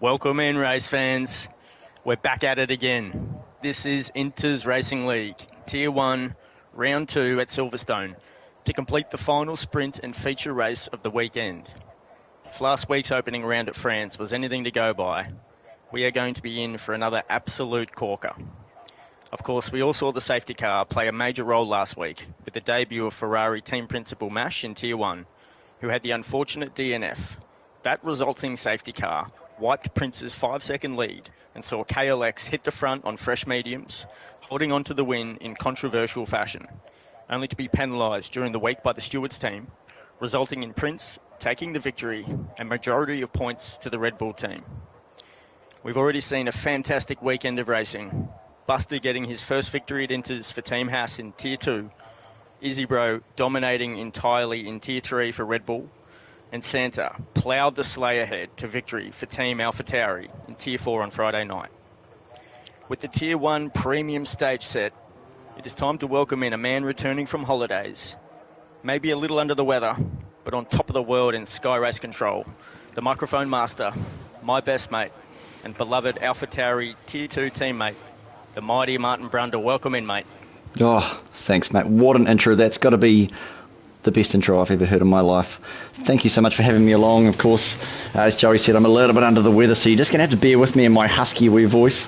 Welcome in, race fans. We're back at it again. This is Inters Racing League, Tier 1, Round 2 at Silverstone, to complete the final sprint and feature race of the weekend. If last week's opening round at France was anything to go by, we are going to be in for another absolute corker. Of course, we all saw the safety car play a major role last week with the debut of Ferrari team principal Mash in Tier 1, who had the unfortunate DNF. That resulting safety car wiped Prince's 5-second lead and saw KLX hit the front on fresh mediums, holding on to the win in controversial fashion, only to be penalised during the week by the stewards team, resulting in Prince taking the victory and majority of points to the Red Bull team. We've already seen a fantastic weekend of racing. Buster getting his first victory at Inters for Team Haas in Tier 2, Izzy dominating entirely in Tier 3 for Red Bull, and Santa ploughed the sleigh ahead to victory for Team AlphaTauri in Tier 4 on Friday night. With the Tier 1 premium stage set, it is time to welcome in a man returning from holidays, maybe a little under the weather, but on top of the world in Sky Race Control, the microphone master, my best mate, and beloved AlphaTauri Tier 2 teammate, the mighty Martin Brundle. Welcome in, mate. Oh, thanks, mate. What an intro. That's got to be the best intro I've ever heard in my life. Thank you so much for having me along. Of course, as Joey said, I'm a little bit under the weather, so you're just going to have to bear with me, and my husky wee voice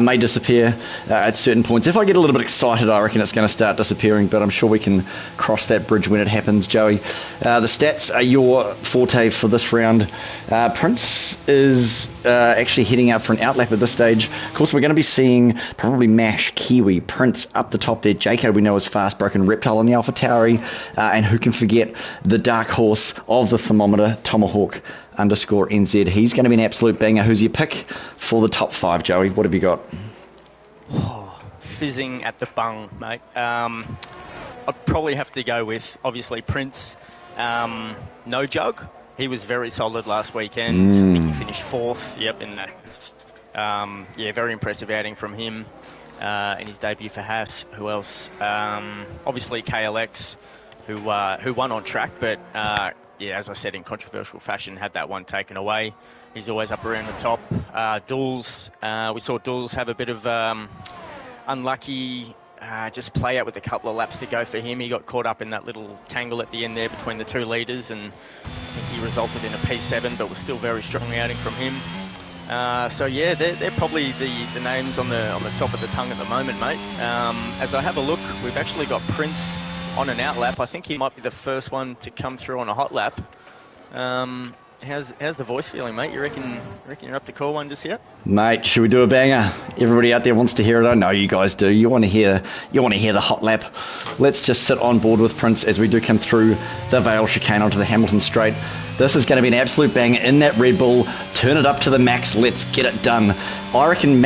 may disappear at certain points. If I get a little bit excited, I reckon it's going to start disappearing, but I'm sure we can cross that bridge when it happens, Joey. The stats are your forte for this round. Prince is actually heading out for an outlap at this stage. Of course, we're going to be seeing probably Mash, Kiwi, Prince up the top there. Jaco, we know, is fast, broken Reptile on the AlphaTauri, and who can forget the dark horse of the thermometer, Tomahawk _NZ. He's going to be an absolute banger. Who's your pick for the top 5, Joey? What have you got? Oh, fizzing at the bung, mate. I'd probably have to go with, obviously, Prince. No Jug. He was very solid last weekend. I think he finished 4th. Yep, in that. Very impressive outing from him in his debut for Haas. Who else? Obviously, KLX. Who won on track, but as I said, in controversial fashion, had that one taken away. He's always up around the top. Dools, we saw Dools have a bit of unlucky just play out with a couple of laps to go for him. He got caught up in that little tangle at the end there between the two leaders, and I think he resulted in a P7, but was still very strong outing from him. They're probably the names on the top of the tongue at the moment, mate. As I have a look, we've actually got Prince on an out lap. I think he might be the first one to come through on a hot lap. How's the voice feeling, mate? You reckon you're up to call one just yet? Mate, should we do a banger? Everybody out there wants to hear it. I know you guys do. You want to hear the hot lap. Let's just sit on board with Prince as we do come through the Vale chicane onto the Hamilton straight. This is going to be an absolute banger in that Red Bull. Turn it up to the max. Let's get it done. I reckon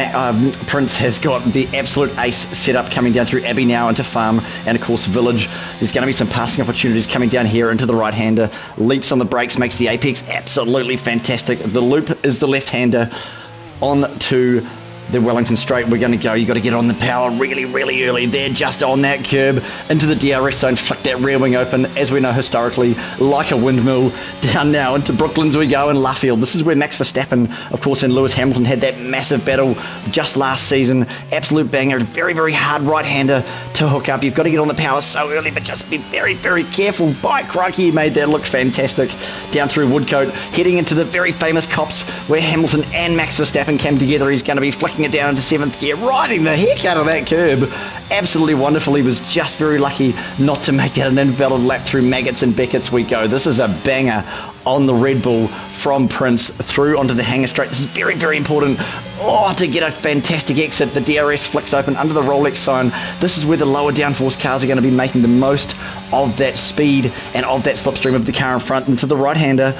Prince has got the absolute ace set up coming down through Abbey now into Farm and, of course, Village. There's going to be some passing opportunities coming down here into the right-hander. Leaps on the brakes, makes the apex absolutely fantastic. The loop is the left-hander on to the Wellington straight. We're going to go. You've got to get on the power really, really early there, just on that curb into the DRS zone. Flick that rear wing open, as we know historically, like a windmill. Down now into Brooklands we go, in Luffield. This is where Max Verstappen, of course, and Lewis Hamilton had that massive battle just last season. Absolute banger. Very, very hard right-hander to hook up. You've got to get on the power so early, but just be very, very careful. By crikey, he made that look fantastic. Down through Woodcote, heading into the very famous Cops where Hamilton and Max Verstappen came together. He's going to be flicking it down into 7th gear, riding the heck out of that curb. Absolutely wonderful. He was just very lucky not to make that an invalid lap through Maggots and Beckett's we go. This is a banger on the Red Bull from Prince through onto the hanger straight. This is very, very important. To get a fantastic exit. The DRS flicks open under the Rolex sign. This is where the lower downforce cars are going to be making the most of that speed and of that slipstream of the car in front. Into the right-hander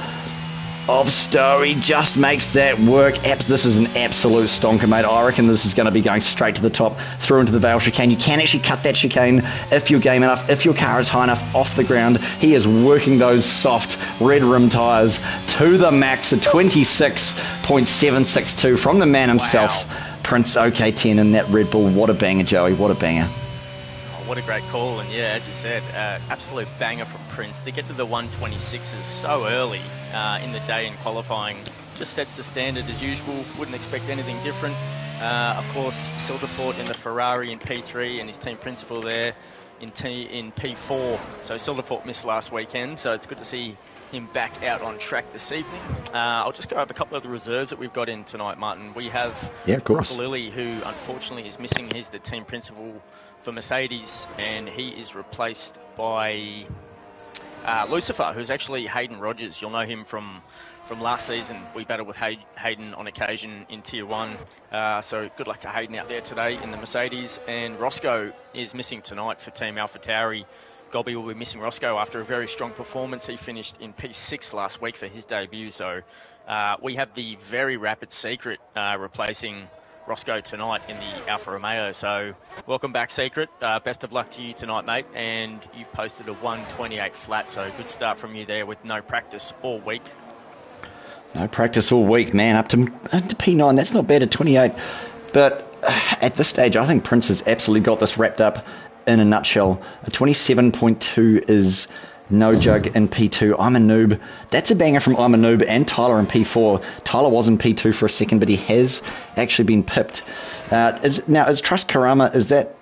of Stowe. He just makes that work. This is an absolute stonker, mate. I reckon this is going to be going straight to the top, through into the Vale chicane. You can actually cut that chicane if you're game enough, if your car is high enough off the ground. He is working those soft red rim tyres to the max, a 26.762 from the man himself. Wow. Prince OK10 in that Red Bull. What a banger, Joey. What a banger. What a great call, and as you said, absolute banger from Prince to get to the 126s so early in the day in qualifying. just sets the standard as usual. Wouldn't expect anything different. Of course, Silderfort in the Ferrari in P3 and his team principal there in P4. So Silderfort missed last weekend, so it's good to see him back out on track this evening. I'll just go over a couple of the reserves that we've got in tonight, Martin. We have Brock Lilly, who unfortunately is missing. He's the team principal for Mercedes, and he is replaced by Lucifer, who's actually Hayden Rogers. You'll know him from last season. We battled with Hayden on occasion in Tier 1. So good luck to Hayden out there today in the Mercedes. And Roscoe is missing tonight for Team AlphaTauri. Gobby will be missing Roscoe after a very strong performance. He finished in P6 last week for his debut. So we have the very rapid Secret replacing Roscoe tonight in the Alfa Romeo. So welcome back, Secret. Best of luck to you tonight, mate. And you've posted a 1:28 flat. So good start from you there with no practice all week. No practice all week, man. Up to P9. That's not bad at 28. But at this stage, I think Prince has absolutely got this wrapped up in a nutshell. A 27.2 is no jug in P2. I'm a noob. That's a banger from I'm a noob and Tyler in P4. Tyler was in P2 for a second, but he has actually been pipped. Is Trust Karama, is that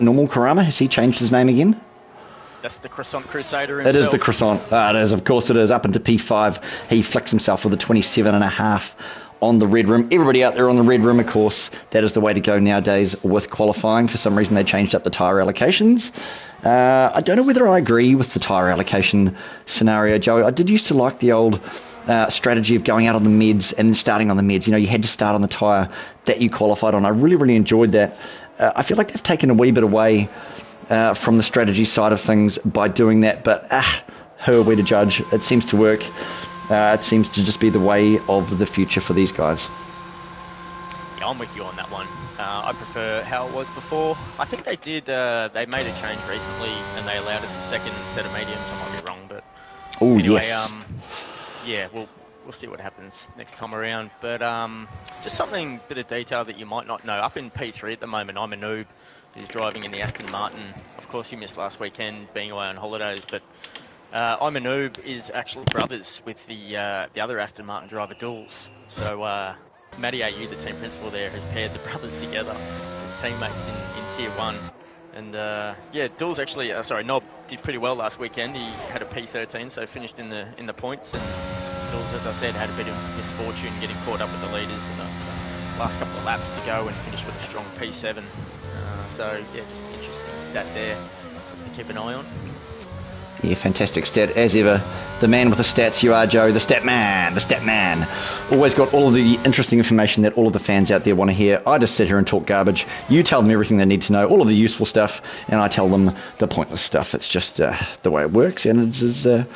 normal Karama? Has he changed his name again? That's the Croissant Crusader himself. It is the Croissant. It is, of course it is. Up into P5. He flicks himself with a 27.5 on the red rim. Everybody out there on the red rim, of course, that is the way to go nowadays with qualifying. For some reason, they changed up the tyre allocations. I don't know whether I agree with the tyre allocation scenario, Joey. I did used to like the old strategy of going out on the meds and then starting on the meds. You know, you had to start on the tyre that you qualified on. I really, really enjoyed that. I feel like they've taken a wee bit away from the strategy side of things by doing that, but who are we to judge? It seems to work. It seems to just be the way of the future for these guys. Yeah, I'm with you on that one. I prefer how it was before. I think they did. They made a change recently, and they allowed us a second set of mediums. I might be wrong, but anyway, yes. Yeah, we'll see what happens next time around. But just something, bit of detail that you might not know. Up in P3 at the moment, I'm a noob. He's driving in the Aston Martin. Of course, you missed last weekend being away on holidays, but I'm a noob is actually brothers with the other Aston Martin driver, Dools. So Matty AU, the team principal there, has paired the brothers together as teammates in Tier 1. And yeah, Dools actually, Nob did pretty well last weekend. He had a P13, so finished in the points. And Dools, as I said, had a bit of misfortune getting caught up with the leaders in the last couple of laps to go and finished with a strong P7. So, yeah, just an interesting stat there just to keep an eye on. Yeah, fantastic stat. As ever, the man with the stats you are, Joe. The stat man. Always got all of the interesting information that all of the fans out there want to hear. I just sit here and talk garbage. You tell them everything they need to know, all of the useful stuff, and I tell them the pointless stuff. It's just the way it works, and it's a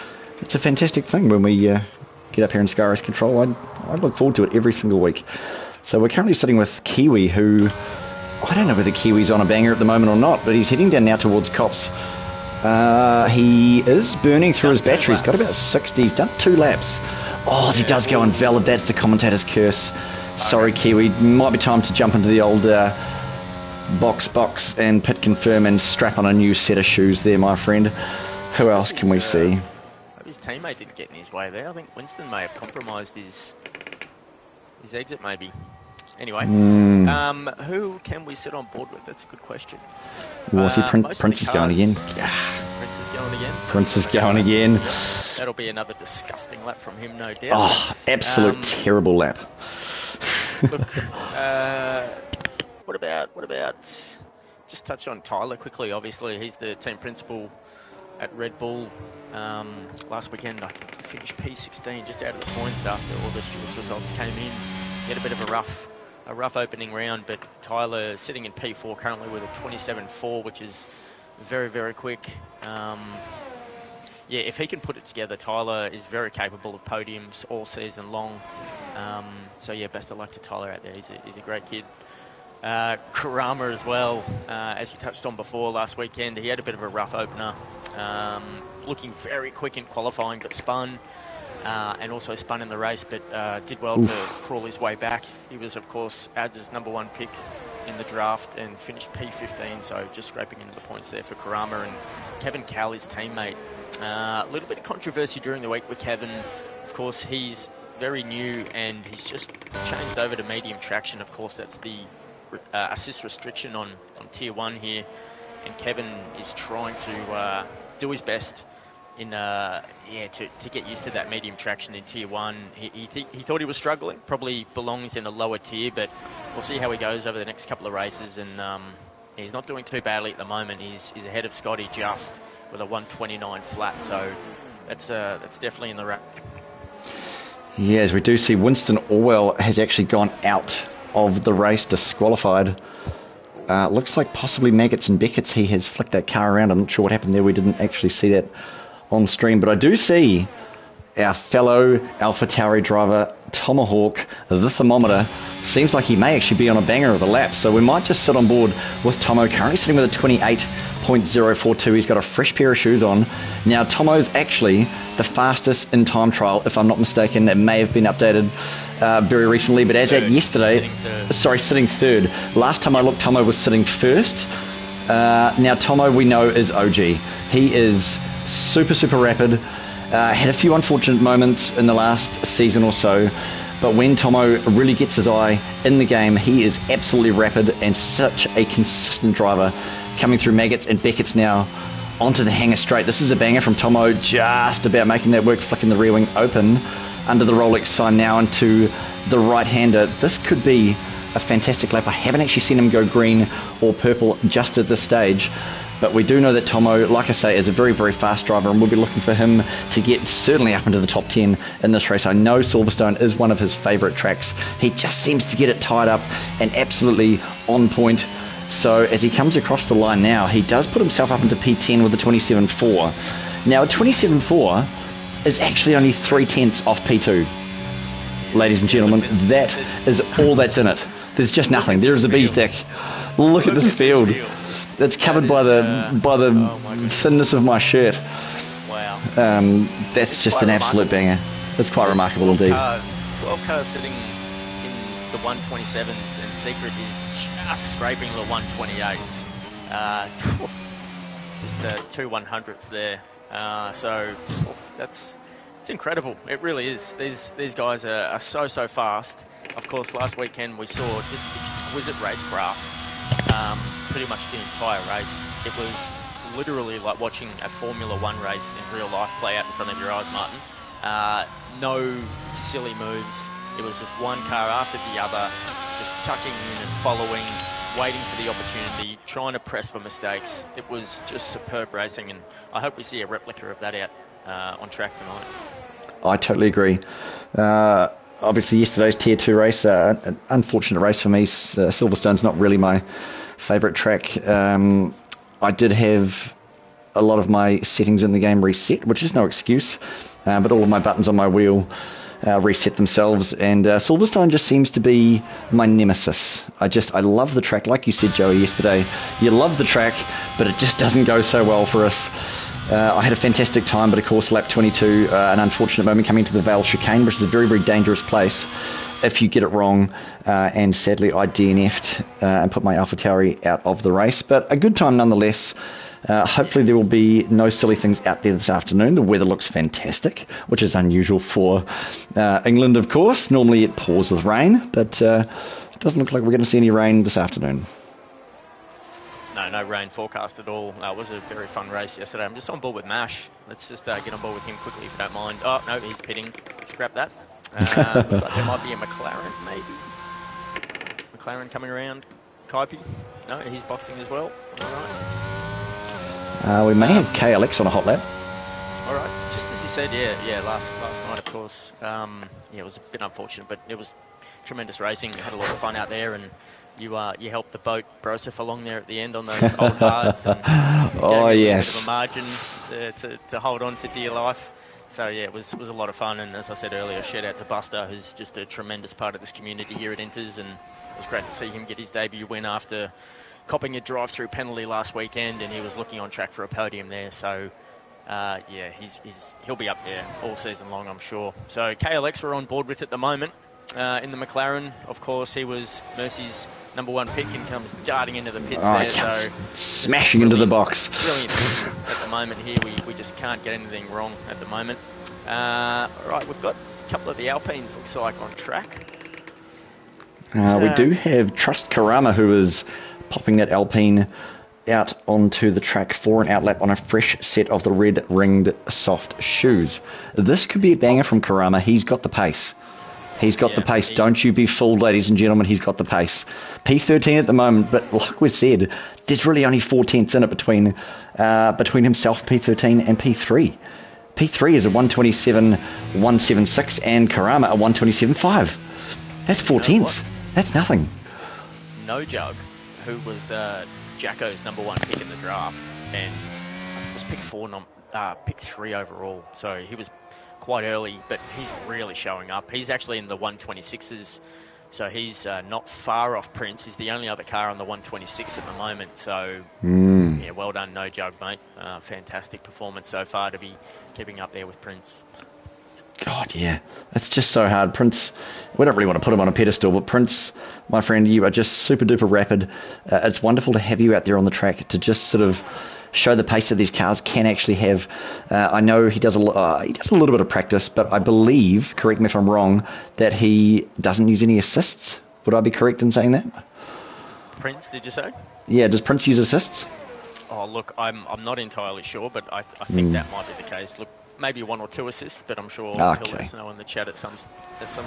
fantastic thing when we get up here in Sky Race Control. I look forward to it every single week. So we're currently sitting with Kiwi, who... I don't know whether Kiwi's on a banger at the moment or not, but he's heading down now towards Cops. He is burning through his battery. He's got about 60. He's done 2 laps. Oh, he does go invalid. That's the commentator's curse. Sorry, Kiwi. Might be time to jump into the old box and pit confirm and strap on a new set of shoes there, my friend. Who else can we see? Maybe his teammate didn't get in his way there. I think Winston may have compromised his exit, maybe. Anyway, who can we sit on board with? That's a good question. Well, see, Prince is going again. Prince is going again. So Prince is going again. That'll be another disgusting lap from him, no doubt. Oh, absolute terrible lap. Look, what about just touch on Tyler quickly? Obviously, he's the team principal at Red Bull. Last weekend, I think he finished P16, just out of the points after all the stewards' results came in. He had a bit of a rough opening round, but Tyler sitting in P4 currently with a 27.4, which is very, very quick. Yeah, if he can put it together, Tyler is very capable of podiums all season long. So yeah, best of luck to Tyler out there. He's a great kid. Karama as well, as you touched on before last weekend, he had a bit of a rough opener. Looking very quick in qualifying, but spun. And also spun in the race, but did well to crawl his way back. He was, of course, Ads' #1 pick in the draft and finished P15, so just scraping into the points there for Karama. And Kevin Cal, his teammate. A little bit of controversy during the week with Kevin of course, he's very new and he's just changed over to medium traction. Of course, that's the assist restriction on Tier 1 here. And Kevin is trying to do his best in to get used to that medium traction in Tier 1. He thought he was struggling, probably belongs in a lower tier, but we'll see how he goes over the next couple of races. And he's not doing too badly at the moment. He's ahead of Scotty just with a 129 flat, so that's definitely in the race. Yeah, as we do see, Winston Orwell has actually gone out of the race, disqualified. Looks like possibly Maggots and Beckett's. He has flicked that car around. I'm not sure what happened there. We didn't actually see that on stream, but I do see our fellow AlphaTauri driver Tomahawk, the thermometer, seems like he may actually be on a banger of the lap, so we might just sit on board with Tomo, currently sitting with a 28.042. He's got a fresh pair of shoes on. Now Tomo's actually the fastest in time trial, if I'm not mistaken. It may have been updated very recently, but as at yesterday, sitting third. Last time I looked, Tomo was sitting first. Now Tomo, we know, is OG. He is super rapid. Had a few unfortunate moments in the last season or so, but when Tomo really gets his eye in the game, he is absolutely rapid and such a consistent driver, coming through Maggots and Beckett's now onto the hanger straight. This is a banger from Tomo, just about making that work, flicking the rear wing open under the Rolex sign now into the right-hander. This could be a fantastic lap. I haven't actually seen him go green or purple just at this stage, but we do know that Tomo, like I say, is a very fast driver, and we'll be looking for him to get certainly up into the top 10 in this race. I know Silverstone is one of his favourite tracks. He just seems to get it tied up and absolutely on point. So as he comes across the line now, he does put himself up into P10 with a 27.4. Now a 27.4 is actually only 3/10 off P2. Ladies and gentlemen, that is all that's in it. There's just nothing. There is a B-stick. Look at this field. It's covered by the thinness of my shirt. Wow. That's just an absolute banger. It's quite remarkable indeed. 12 cars sitting in the 127s, and Secret is just scraping the 128s. Just the 2 100s there. So it's incredible. It really is. These guys are so fast. Of course, last weekend we saw just exquisite racecraft. Pretty much the entire race. It was literally like watching a Formula 1 race in real life play out in front of your eyes, Martin. No silly moves. It was just one car after the other, just tucking in and following, waiting for the opportunity, trying to press for mistakes. It was just superb racing, and I hope we see a replica of that out on track tonight. I totally agree. Obviously, yesterday's Tier 2 race, an unfortunate race for me. Silverstone's not really my favourite track. I did have a lot of my settings in the game reset, which is no excuse, but all of my buttons on my wheel reset themselves, and Silverstone just seems to be my nemesis. I love the track, like you said, Joey, yesterday. You love the track, but it just doesn't go so well for us. I had a fantastic time, but of course lap 22, an unfortunate moment coming to the Vale chicane, which is a very dangerous place if you get it wrong, and sadly I DNF'd and put my AlphaTauri out of the race, but a good time nonetheless. Hopefully there will be no silly things out there this afternoon. The weather looks fantastic, which is unusual for England, of course. Normally it pours with rain, but it doesn't look like we're going to see any rain this afternoon. No rain forecast at all. It was a very fun race yesterday. I'm just on board with Mash. Let's just get on board with him quickly if you don't mind. Oh, no, he's pitting. Scrap that. Looks like there might be a McLaren, maybe. McLaren coming around. Kaipi. No, he's boxing as well. All right. We may have KLX on a hot lap. All right. Just as you said, yeah. Last night, of course. It was a bit unfortunate, but it was tremendous racing. Had a lot of fun out there, and you helped the boat Broseph along there at the end on those old hards. And oh yes. A bit of a margin to hold on for dear life. So yeah, it was a lot of fun. And as I said earlier, shout out to Buster, who's just a tremendous part of this community here at Inters, and it was great to see him get his debut win after copping a drive-through penalty last weekend, and he was looking on track for a podium there. So he'll be up there all season long, I'm sure. So KLX we're on board with at the moment. In the McLaren, of course, he was Mercy's #1 pick and comes darting into the pits there. So smashing into the box. Brilliant at the moment here. We just can't get anything wrong at the moment. Right, we've got a couple of the Alpines, looks like, on track. We do have Trust Karama, who is popping that Alpine out onto the track for an outlap on a fresh set of the red ringed soft shoes. This could be a banger from Karama. He's got the pace. He's got the pace. Don't you be fooled, ladies and gentlemen. He's got the pace. P13 at the moment, but like we said, there's really only 4 tenths in it between himself, P13, and P3. P3 is a 127.176 and Karama a 127.5. That's 4 tenths. That's nothing. No Jug, who was Jacko's number 1 pick in the draft, and was pick 3 overall. So he was quite early, but he's really showing up. He's actually in the 126s, so he's not far off Prince. He's the only other car on the 126 at the moment. So yeah, well done, No Jug, mate. Fantastic performance so far to be keeping up there with Prince. God, yeah. It's just so hard. Prince, we don't really want to put him on a pedestal, but Prince, my friend, you are just super duper rapid. It's wonderful to have you out there on the track to just sort of show the pace that these cars can actually have. I know he does a little bit of practice, but I believe, correct me if I'm wrong, that he doesn't use any assists. Would I be correct in saying that? Prince, did you say? Yeah, does Prince use assists? Oh, look, I'm not entirely sure, but I think that might be the case. Look, maybe 1 or 2 assists, but I'm sure he'll let us know in the chat at some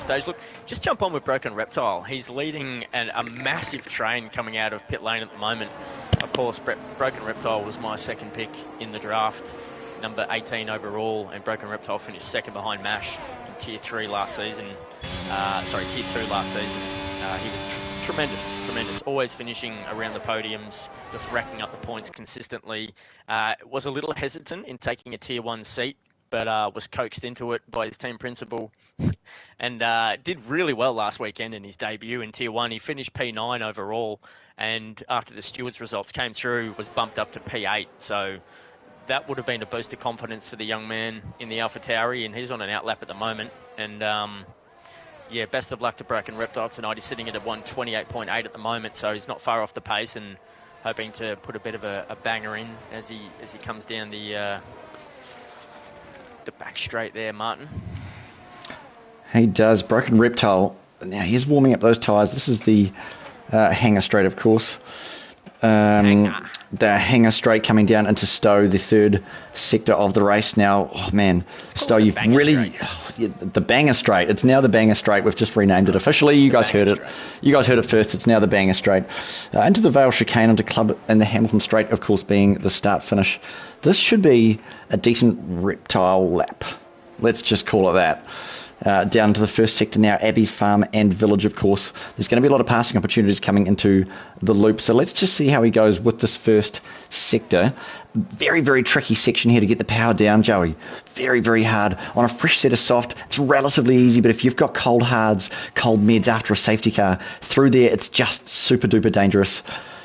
stage. Look, just jump on with Broken Reptile. He's leading a massive train coming out of pit lane at the moment. Of course, Broken Reptile was my second pick in the draft, number 18 overall, and Broken Reptile finished second behind Mash in Tier 3 last season. Tier 2 last season. He was tremendous. Always finishing around the podiums, just racking up the points consistently. Was a little hesitant in taking a Tier 1 seat, but was coaxed into it by his team principal and did really well last weekend in his debut in Tier 1. He finished P9 overall, and after the stewards results came through, was bumped up to P8. So that would have been a boost of confidence for the young man in the AlphaTauri, and he's on an outlap at the moment. And yeah, best of luck to Broken Reptile tonight. He's sitting at a 128.8 at the moment, so he's not far off the pace, and hoping to put a bit of a banger in as he comes down the back straight there, Martin. He does. Broken Reptile. Now he's warming up those tyres. This is the hanger straight, of course. The hanger straight coming down into Stowe, the third sector of the race. Now, oh man, Stowe, you've really the banger straight. It's now the banger straight. We've just renamed it officially. You guys heard it. You guys heard it first. It's now the banger straight. Into the Vale chicane, onto Club and the Hamilton straight, of course, being the start finish. This should be a decent Reptile lap. Let's just call it that. Down to the first sector now, Abbey Farm and Village, of course. There's going to be a lot of passing opportunities coming into the loop, so let's just see how he goes with this first sector. Very, very tricky section here to get the power down, Joey. Very, very hard. On a fresh set of soft, it's relatively easy, but if you've got cold hards, cold meds after a safety car, through there it's just super duper dangerous.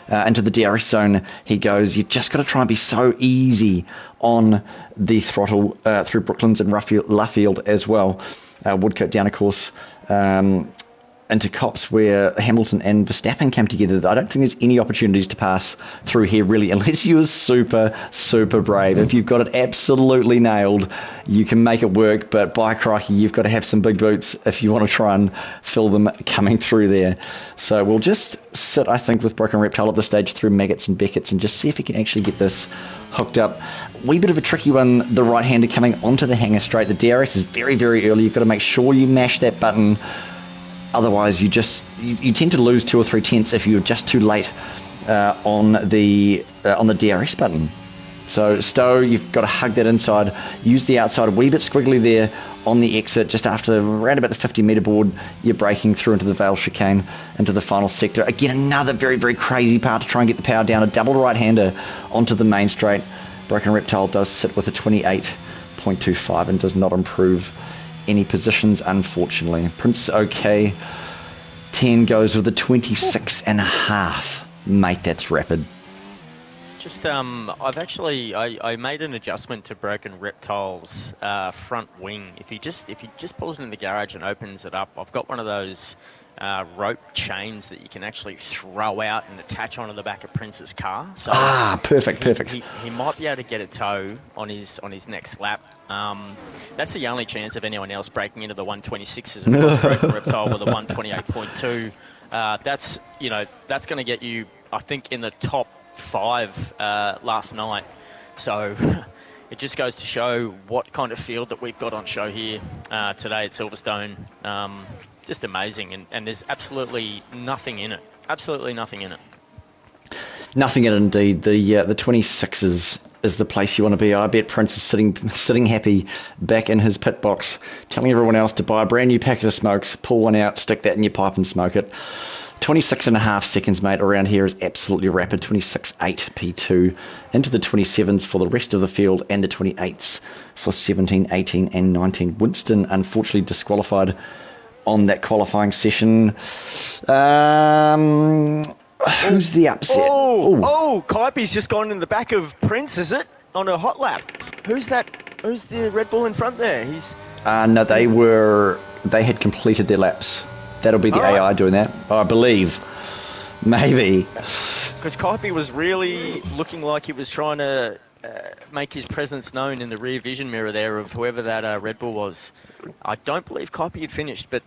Into the DRS zone he goes. You've just got to try and be so easy on the throttle through Brooklands and Luffield as well. Woodcote down, of course, into Cops where Hamilton and Verstappen came together. I don't think there's any opportunities to pass through here, really, unless you are super, super brave. If you've got it absolutely nailed, you can make it work, but by crikey, you've got to have some big boots if you want to try and fill them coming through there. So we'll just sit, I think, with Broken Reptile at this stage through Maggots and Beckett's and just see if he can actually get this hooked up. Wee bit of a tricky one, the right-hander coming onto the hanger straight. The DRS is very, very early. You've got to make sure you mash that button. Otherwise, you tend to lose 2 or 3 tenths if you're just too late on the DRS button. So Stowe, you've got to hug that inside. Use the outside a wee bit squiggly there on the exit. Just after around about the 50 metre board, you're braking through into the Vale chicane, into the final sector. Again, another very, very crazy part to try and get the power down. A double right-hander onto the main straight. Broken Reptile does sit with a 28.25 and does not improve any positions, unfortunately. Prince OK 10 goes with a 26.5. Mate, that's rapid. Just I made an adjustment to Broken Reptile's front wing. If he just pulls it in the garage and opens it up, I've got one of those rope chains that you can actually throw out and attach onto the back of Prince's car. So perfect. He might be able to get a tow on his next lap. That's the only chance of anyone else breaking into the 126s. Of course, Broken Reptile with a 128.2. That's going to get you, I think, in the top 5 last night. So it just goes to show what kind of field that we've got on show here today at Silverstone. Just amazing, and there's absolutely nothing in it. Absolutely nothing in it. Nothing in it, indeed. The 26s is the place you want to be. I bet Prince is sitting happy back in his pit box, telling everyone else to buy a brand new packet of smokes, pull one out, stick that in your pipe and smoke it. 26.5 seconds, mate, around here is absolutely rapid. 26.8 P2 into the 27s for the rest of the field, and the 28s for 17, 18 and 19. Winston unfortunately disqualified on that qualifying session. Who's the upset? Kaipi's just gone in the back of Prince, is it? On a hot lap. Who's that? Who's the Red Bull in front there? No, they had completed their laps. That'll be the AI doing that, I believe. Maybe. Because Kaipi was really looking like he was trying to make his presence known in the rear vision mirror there of whoever that Red Bull was. I don't believe Kaipi had finished, but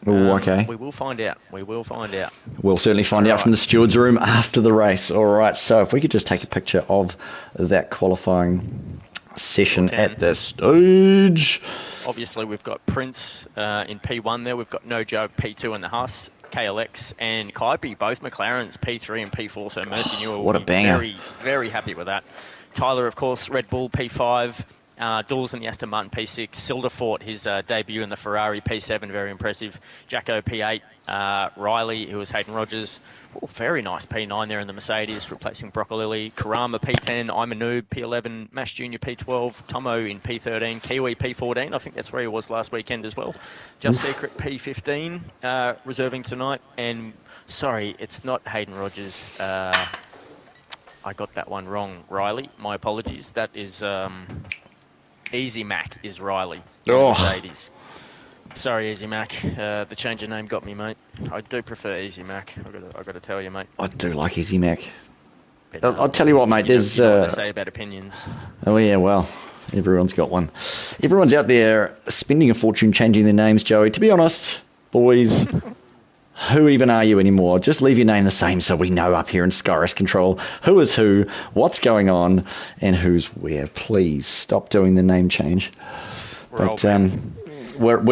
okay. We will find out. We'll certainly find out from the steward's room after the race. All right, so if we could just take a picture of that qualifying session at this stage. Obviously, we've got Prince in P1 there. We've got No Joke P2 in the Haas, KLX, and Kaipi, both McLarens, P3 and P4. So Mercy Newell will be very, very happy with that. Tyler, of course, Red Bull P5. Dawes in the Aston Martin P6. Silderfort, his debut in the Ferrari P7, very impressive. Jacko P8. Riley, who was Hayden Rogers. Very nice P9 there in the Mercedes, replacing Broccolilli. Karama P10. I'm a Noob P11. Mash Jr. P12. Tomo in P13. Kiwi P14. I think that's where he was last weekend as well. Just Secret P15, reserving tonight. And sorry, it's not Hayden Rogers. I got that one wrong, Riley. My apologies. That is Easy Mac is Riley. Mercedes. Sorry, Easy Mac. The change of name got me, mate. I do prefer Easy Mac. I've got to tell you, mate. I do like Easy Mac. But, I'll tell you what, mate. There's you know what they say about opinions. Oh yeah, well, everyone's got one. Everyone's out there spending a fortune changing their names, Joey. To be honest, boys. Who even are you anymore? Just leave your name the same so we know up here in Skyris Control who is who, what's going on, and who's where. Please stop doing the name change. We're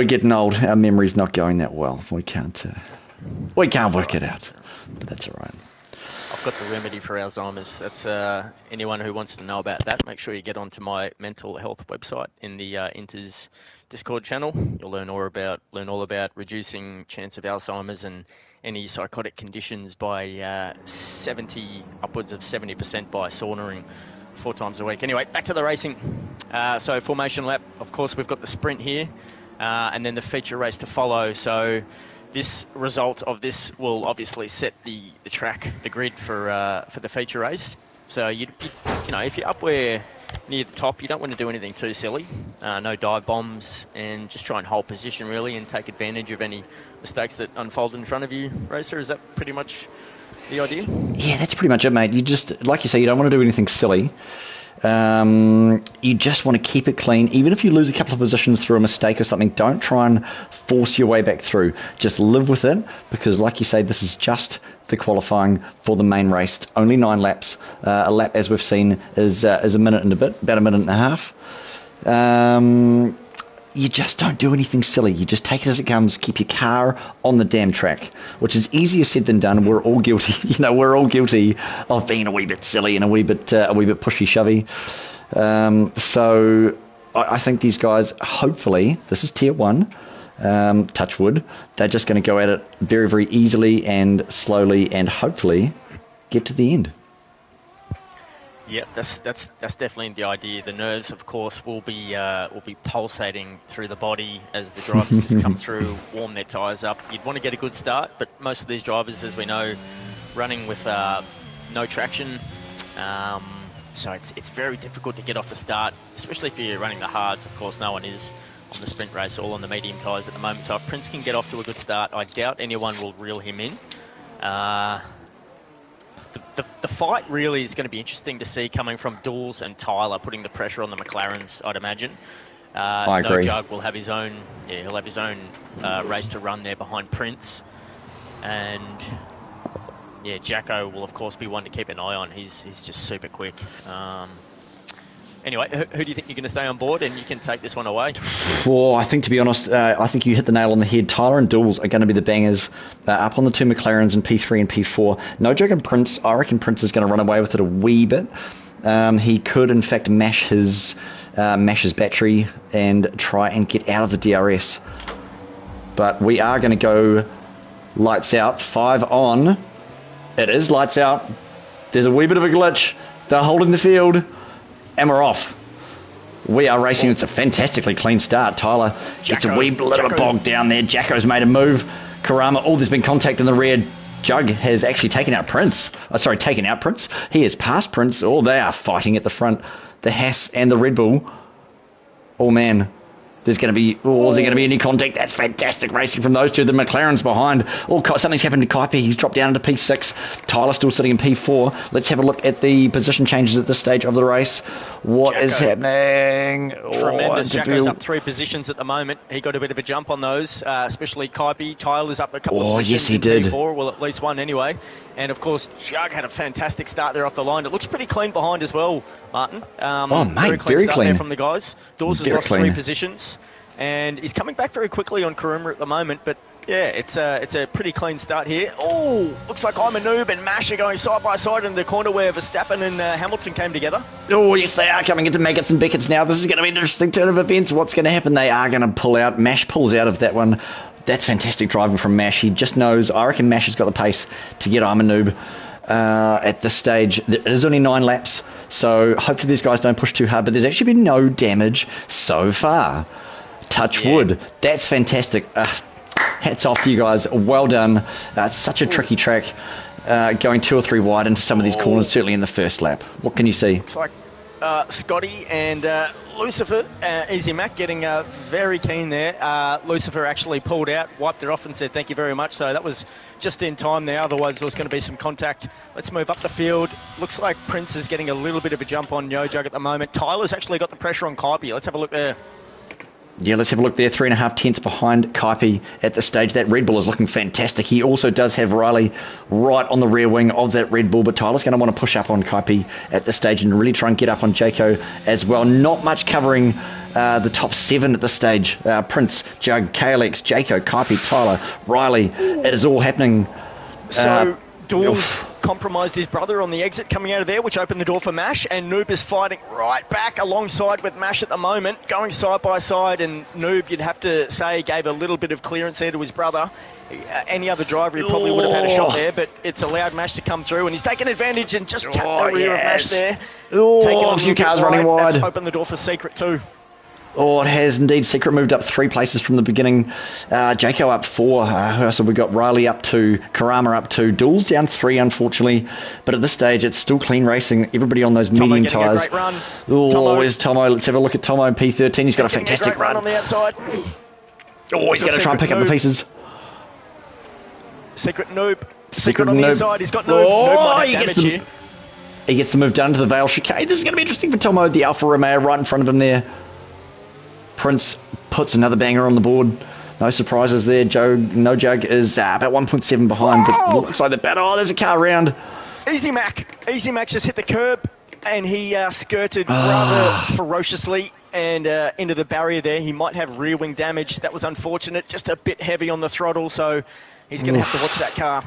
getting old. Our memory's not going that well. We can't work it out. But that's all right. I've got the remedy for Alzheimer's. That's anyone who wants to know about that. Make sure you get onto my mental health website in the Inters Discord channel. You'll learn all about reducing chance of Alzheimer's and any psychotic conditions by 70 upwards of 70% by saunering 4 times a week. Anyway, back to the racing. So formation lap. Of course, we've got the sprint here, and then the feature race to follow. So this result of this will obviously set the track, the grid for the feature race. So you know, if you're up where near the top, you don't want to do anything too silly. No dive bombs, and just try and hold position really, and take advantage of any mistakes that unfold in front of you, racer. Is that pretty much the idea? Yeah, that's pretty much it, mate. You just, like you say, you don't want to do anything silly. You just want to keep it clean. Even if you lose a couple of positions through a mistake or something, don't try and force your way back through. Just live with it, because like you say, this is just the qualifying for the main race. It's only 9 laps. A lap, as we've seen, is a minute and a bit, about a minute and a half. You just don't do anything silly. You just take it as it comes. Keep your car on the damn track, which is easier said than done. We're all guilty. We're all guilty of being a wee bit silly and a wee bit pushy shovey. So I think these guys, hopefully, this is tier 1. Touch wood. They're just going to go at it very, very easily and slowly, and hopefully get to the end. Yeah, that's definitely the idea. The nerves, of course, will be pulsating through the body as the drivers just come through, warm their tyres up. You'd want to get a good start, but most of these drivers, as we know, running with no traction, So it's very difficult to get off the start, especially if you're running the hards. Of course, no one is on the sprint race, all on the medium tyres at the moment. So if Prince can get off to a good start, I doubt anyone will reel him in. The fight really is going to be interesting to see coming from Dools and Tyler, putting the pressure on the McLarens, I'd imagine. I agree. No Jug will have his own, he'll have his own race to run there behind Prince. And yeah, Jacko will of course be one to keep an eye on. He's just super quick. Anyway, who do you think you're going to stay on board, and you can take this one away? Well, I think, to be honest, I think you hit the nail on the head. Tyler and Dools are going to be the bangers up on the two McLarens in P3 and P4. No joke on Prince. I reckon Prince is going to run away with it a wee bit. He could, in fact, mash his battery and try and get out of the DRS. But we are going to go lights out. 5 on. It is lights out. There's a wee bit of a glitch. They're holding the field. And we're off. We are racing. It's a fantastically clean start. Tyler gets a wee bit of a bog down there. Jacko's made a move. Karama, there's been contact in the rear. Jug has actually taken out Prince. Taken out Prince. He has passed Prince. They are fighting at the front. The Haas and the Red Bull. Oh, man. There's going to be... is there going to be any contact? That's fantastic racing from those two. The McLaren's behind. Something's happened to Kaipi. He's dropped down into P6. Tyler still sitting in P4. Let's have a look at the position changes at this stage of the race. What is happening? Tremendous. Jacko's up 3 positions at the moment. He got a bit of a jump on those, especially Kaipi. Tyler's up a couple of positions. Yes, he did. P4, well, at least one anyway. And, of course, Jug had a fantastic start there off the line. It looks pretty clean behind as well, Martin. Mate, very clean. There from the guys. Dawes has lost 3 positions. And he's coming back very quickly on Karuma at the moment, but yeah, it's a pretty clean start here. Looks like I'm a noob and Mash are going side by side in the corner where Verstappen and Hamilton came together. Yes, they are coming into Maggots and Beckett's now. This is going to be an interesting turn of events. What's going to happen? They are going to pull out. Mash pulls out of that one. That's fantastic driving from Mash. He just knows. I reckon Mash has got the pace to get I'm a noob at this stage. It is only 9 laps, so hopefully these guys don't push too hard, but there's actually been no damage so far. Touch wood. That's fantastic. Hats off to you guys. Well done. It's such a tricky track. Going 2 or 3 wide into some of these corners, certainly in the first lap. What can you see? Looks like Scotty and Lucifer, Easy Mac getting very keen there. Lucifer actually pulled out, wiped it off and said thank you very much. So that was just in time there. Otherwise there was going to be some contact. Let's move up the field. Looks like Prince is getting a little bit of a jump on Yo Jug at the moment. Tyler's actually got the pressure on Kaipi. Let's have a look there. Yeah, let's have a look there. 3.5 tenths behind Kaipi at this stage. That Red Bull is looking fantastic. He also does have Riley right on the rear wing of that Red Bull, but Tyler's going to want to push up on Kaipi at this stage and really try and get up on Jaco as well. Not much covering the top 7 at this stage. Prince, Jug, KLX, Jaco, Kaipi, Tyler, Riley. It is all happening. So Dawes compromised his brother on the exit coming out of there, which opened the door for Mash, and Noob is fighting right back alongside with Mash at the moment, going side by side, and Noob, you'd have to say, gave a little bit of clearance there to his brother. Any other driver, he probably would have had a shot there, but it's allowed Mash to come through, and he's taken advantage and just tapped the rear of Mash there. A few cars running wide. That's opened the door for Secret too. It has indeed. Secret moved up 3 places from the beginning. Jaco up 4. Who else have we got? Riley up 2. Karama up 2. Dools down 3, unfortunately. But at this stage, it's still clean racing. Everybody on those medium tyres. Where's Tomo? Let's have a look at Tomo in P13. He's got a fantastic run on the outside. He's going to try and pick up the pieces. Secret Noob. Secret on the inside. He's got Noob. Noob might have damage here. He gets to move down to the Vale chicane. This is going to be interesting for Tomo. The Alfa Romeo right in front of him there. Prince puts another banger on the board. No surprises there. No Jug is about 1.7 behind. But looks like the battle. There's a car around. Easy Mac just hit the curb, and he skirted rather ferociously and into the barrier there. He might have rear wing damage. That was unfortunate. Just a bit heavy on the throttle, so he's going to have to watch that car.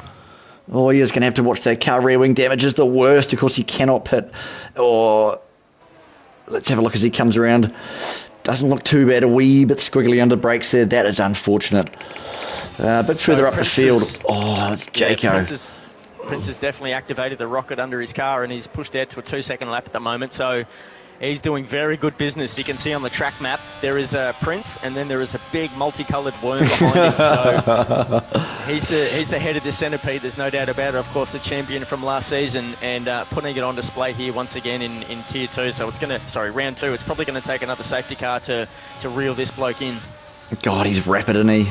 He is going to have to watch that car. Rear wing damage is the worst. Of course, he cannot pit. Let's have a look as he comes around. Doesn't look too bad. A wee bit squiggly under brakes there. That is unfortunate. A bit further up the field. Jaco. Yeah, Prince has definitely activated the rocket under his car, and he's pushed out to a 2-second lap at the moment. So He's doing very good business. You can see on the track map, there is a Prince, and then there is a big multicoloured worm behind him. So he's the head of the centipede, there's no doubt about it. Of course, the champion from last season, and putting it on display here once again in Tier 2. So it's round 2. It's probably going to take another safety car to reel this bloke in. God, he's rapid, isn't he?